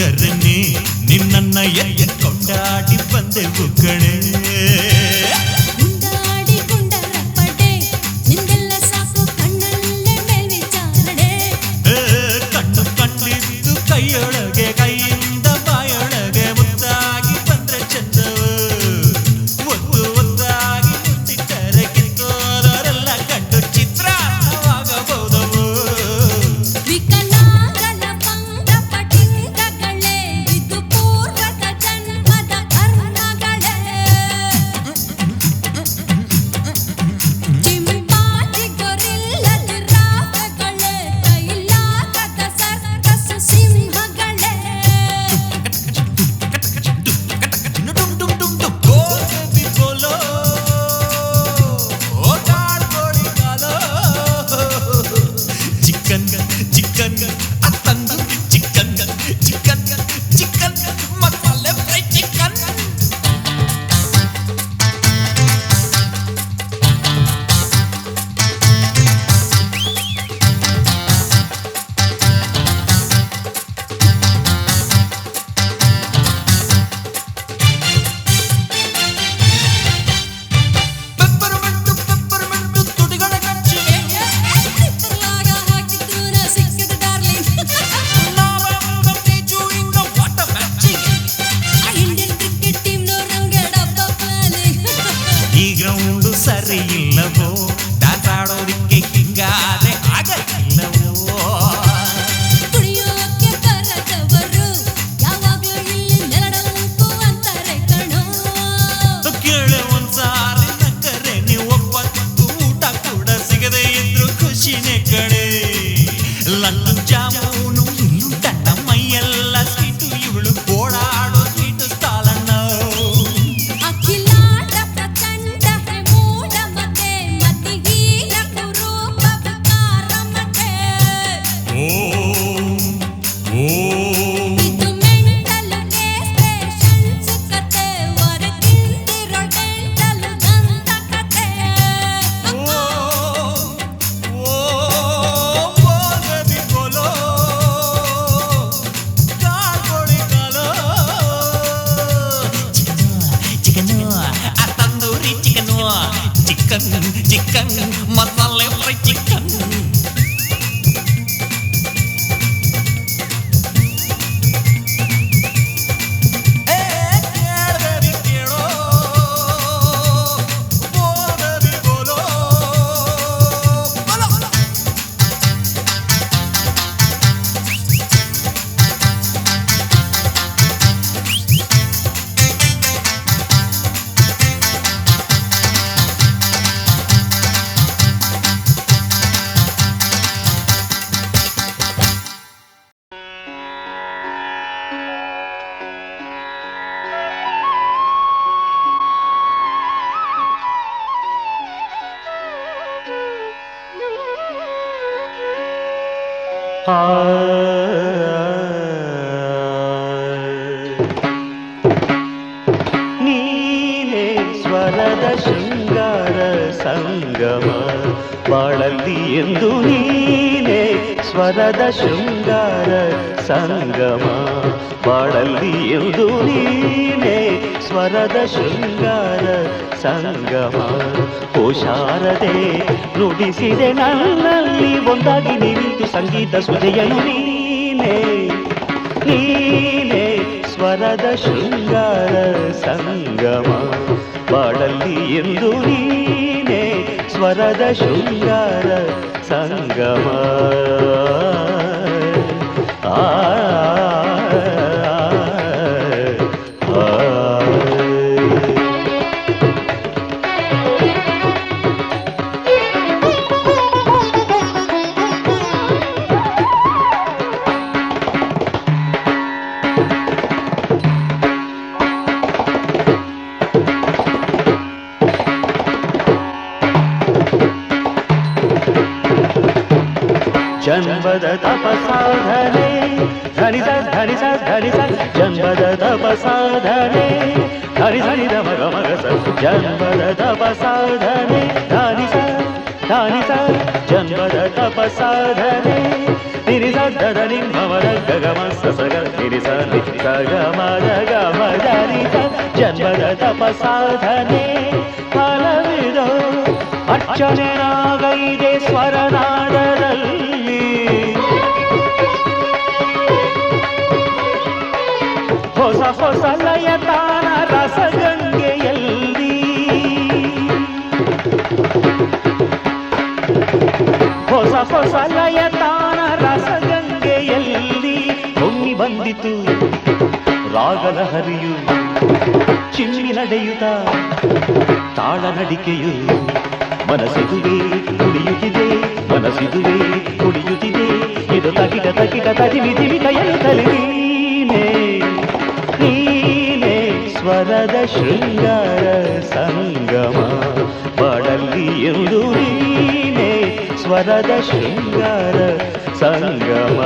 ಸುಂದರನೇ ನಿನ್ನನ್ನ ಕೊಂಡಾಡಿ ಬಂದೆವು ಕಣೆ
ಗುಂಡಾಡಿ ಗುಂಡರಪ್ಪಡೆ ನಿಂದೆಲ್ಲ ಸಾಕು ಕಣ್ಣಲ್ಲೇ ಮೇಲ್ವಿಚಾರಣೆ
ಕಣ್ಣು ಕಣ್ಣಿದ್ದು ಕೈಯೊಳಗೆ ಕೈಯಿಂದ ಬಾಯೊಳಗೆ ಮುದ್ದಾಗಿ ಬಂದ್ರೆ ಚಂದವು ಒದ್ದಾಗಿ ಮುತ್ತಿಟ್ಟರೆ ಕಿತ್ತೋದರೆಲ್ಲ ಕಂಡು ಚಿತ್ರಾನ್ನವಾಗಬಹುದವು
ವಿಕಲಾಂಗನ ಪಂಗ ಪಟಿಂಗಗಳೇ ಇದು ಪೂರ್ವದ ಜನ್ಮದ ಕರ್ಮಗಳೇ ಚಿಂಪಾಂಜಿ ಗೊರಿಲ್ಲದ ರಾಗಗಳೇ ಕೈಲಾಗದ ಸರ್ಕಸ್ ಸಿಂಹಗಳೇ
chicken chicken tandoori chicken chicken chicken ಮಸಾಲೆ ಫ್ರೈ ಚಿಕನ್ ಪೆಪ್ಪರ್ಮೆಂಟು ತುಟಿಗಳ ಕಚ್ಚಿ
ಚಿತ್ರಲಾಗ ಹಾಕಿದ್ರು ನಾ ಸಿಕ್ಕಿದ ಡಾರ್ಲಿಂಗ್
ಚೂಯಿಂಗ ವಾಟ ಮ್ಯಾಚಿಂಗ್
ಇಂಡಿಯನ್ ಕ್ರಿಕೆಟ್ ಟೀಮ್ ನವರಂಗೆ ಡಬ್ಬ ಪ್ಲಾನಿಂಗ್
ಈ ಗ್ರೌಂಡು ಸರಿ ಇಲ್ಲವೋ ಡ್ಯಾನ್ಸ್ ಆಡೋದಿಕ್ಕೆ ಹಿಂಗಾದ್ರೆ ಆಗಕ್ಕಿಲ್ಲವೋ
ಕುಣಿಯೋಕೆ ಬರದವರು ಯಾವಾಗ್ಲೂ ಇಲ್ಲಿ ನೆರಳಂಕು ಅಂತಾರೆ ಕಣೋ
ಕೇಳೆ ಒಂದ್ಸಾರಿ ನಕ್ಕರೆ ನೀವು ಒಪ್ಪತ್ತು ಊಟ ಕೂಡ ಸಿಗದೆ ಇದ್ರು ಖುಷಿನೇ ಕಡೆ ಲಲ್ಲು ಜಾಮೂನು ಇನ್ನು ತನ್ನ ಮೈಯೆಲ್ಲ ಸ್ವೀಟು ಇವಳು ಓಡಾಡೋ ಸ್ವೀಟು ಸ್ಟಾಲಣ್ಣ
ಅಖಿಲಾಂಡ ಪ್ರಚಂಡ ಮೂಢ ಮತೆ ಮತಿಹೀನ ಕುರೂಪ ವಿಕಾರ ಮತೆ ಇದು ಮೆಂಟಲ್ ಪೇಷಂಟ್ಸ್ ಕತೆ ಹೊರಗಿಂದಿರೋ ಡೆಂಟಲ್ ದಂತ ಕತೆ
ತಂದೂರಿ ಚಿಕನ್ ಚಿಕನ್ ಚಿಕನ್ ಮಸಾಲೆ ಫ್ರೈ ಚಿಕನ್ ಕೇಳೋ ಬೋಲೋ
ನೀನೇ ಸ್ವರದ ಶೃಂಗಾರ ಸಂಗಮ ಬಾಳಲ್ಲಿ ಎಂದು ನೀನೇ ಸ್ವರದ ಶೃಂಗಾರ ಸಂಗಮ ಬಾಳಲ್ಲಿ ಎಂದು ನೀನೇ ಸ್ವರದ ಶೃಂಗಾರ ಸಂಗಮ ಓ ಶಾರದೆ ನುಡಿಸಿದೆ ನನ್ನಲ್ಲಿ ಒಂದಾಗಿ ನಿಂತು ಸಂಗೀತ ಸುಜೆಯನು ನೀನೇ ನೀನೇ ಸ್ವರದ ಶೃಂಗಾರ ಸಂಗಮ ಬಾಳಲ್ಲಿ ಎಂದು ನೀನೇ ಸ್ವರದ ಶೃಂಗಾರ ಸಂಗಮ ಆ ಜನ್ಮದ ತಪಸಾಧನೆ ಧನಿಸ ಧನಿಸ ಧನಿಸ ಜನ್ಮದ ತಪಸಾಧನೆ ಧನಿಸನಿದ ಮಗ ಮಗಸ ಜನ್ಮದ ತಪಸಾಧನೆ ಧನಿಸ ಧನಿಸ ಜನ್ಮದ ತಪಸಾಧನೆ ನಿರಿಸ ದದ ನಿಮ್ಮವರ ಗಗಮ ಸಸಗ ನಿರಿಸ ನಿಗಮ ಗಮ ಜನಿತ ಜನ್ಮದ ತಪಸಾಧನೆ ಫಲವಿದೋ ಅರ್ಚನೆ ನಾಗೈದೆ ಸ್ವರನಾಡದಲ್ಲಿ ಹೊಸ ಹೊಸ ಲಯತಾನ ರಸಗಂಗೆಯಲ್ಲಿ ಹೊಸ ಹೊಸ ಲಯತಾನ ರಸಗಂಗೆಯಲ್ಲಿ ಹೊಮ್ಮಿ ಬಂದಿತು ರಾಗದ ಹರಿಯು ಚಿಮ್ಮಿ ನಡೆಯುತ್ತ ತಾಳ ನಡಿಕೆಯು ಮನಸ್ಸಿದುವೆ ಕುಡಿಯುತ್ತಿದೆ ಮನಸ್ಸಿದುವೆ ಕುಡಿಯುತ್ತಿದೆ ಇದು ತಗಿಟ ತಗಿಟ ತದಿವಿ ದಿವಿಟ ಎನ್ನುತ್ತಲೇ ನೀನೇ ಸ್ವರದ ಶೃಂಗಾರ ಸಂಗಮ ಬಾಳಲ್ಲಿ ಎಂದು ನೀನೇ ಸ್ವರದ ಶೃಂಗಾರ ಸಂಗಮ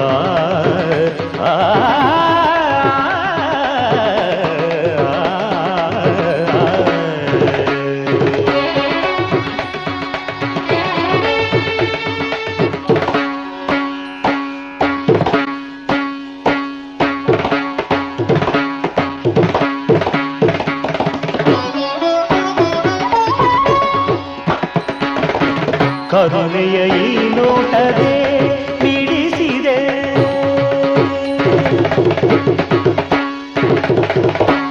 ಕರುಣೆಯ ಈ ನೋಟದೆ ಬಿಡಿಸಿದೆ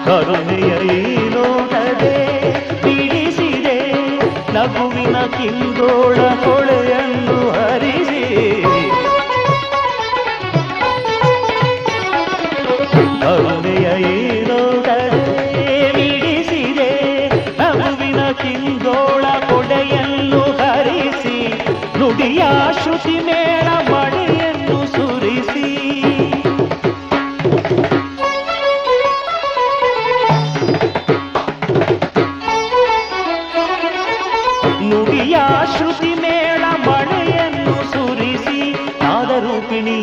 ಕರುಣೆಯ ಈ ನೋಟದೆ ಬಿಡಿಸಿದೆ ನಗುವಿನ ಕಿಂದೋಳ ಹೊಳೆಯನ್ನು ಹರಿಸಿ ಕರುಣೆಯ ಈ ನೋಟದೆ ಬಿಡಿಸಿದೆ ನಗುವಿನ ಕಿಂದೋಳ ಕೊಡೆಯನ್ನು ಹರಿಸಿ ನುಡಿಯ ಶ್ರುತಿ ಮೇಳ ಮಳೆಯನ್ನು ಸುರಿಸಿ ನುಡಿಯ ಶ್ರುತಿ ಮೇಳ ಮಳೆಯನ್ನು ಸುರಿಸಿ ನಾದರೂಪಿಣಿ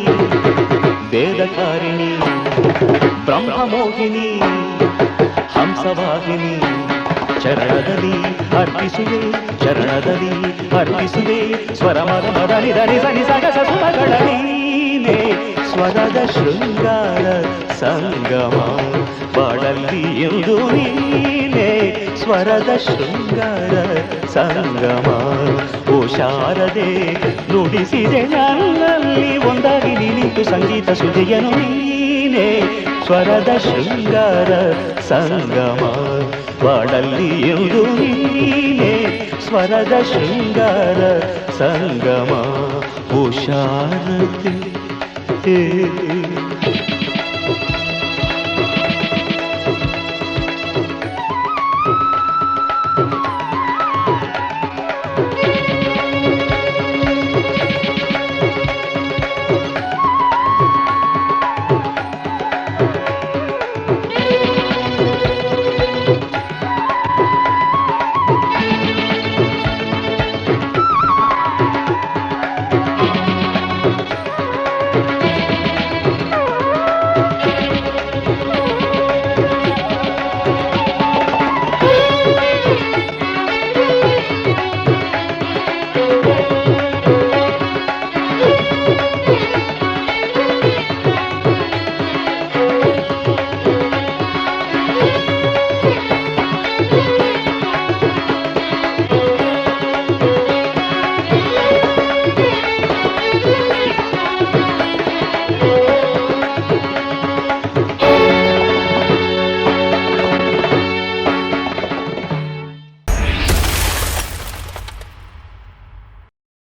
ವೇದಕಾರಿಣಿ ಬ್ರಹ್ಮಮೋಹಿನಿ ಹಂಸವಾಹಿನಿ ಚರಣದಲ್ಲಿ ಅರ್ಪಿಸುವೆ ಚರಣದಲ್ಲಿ ಅರ್ಪಿಸುವೆ ಸ್ವರ ಮದ ಮದ ನಿಧನಿ ಸನಿ ಸಗಸ ಸುಮಗಳ ನೀನೆ ಸ್ವರದ ಶೃಂಗಾರ ಸಂಗಮ ಬಾಳಲ್ಲಿ ಎಂದು ನೀನೆ ಸ್ವರದ ಶೃಂಗಾರ ಸಂಗಮ ಓ ಶಾರದೆ ನುಡಿಸಿದೆ ನನ್ನಲ್ಲಿ ಒಂದಾಗಿ ನಿಂತು ಸಂಗೀತ ಸುಜೆಯನು ನೀನೆ ಸ್ವರದ ಶೃಂಗಾರ ಸಂಗಮ ಬಾಳಲ್ಲಿ ಎಂದು ನೀನೆ ಸ್ವರದ ಶೃಂಗಾರ ಸಂಗಮ ಓ ಶಾರದೆ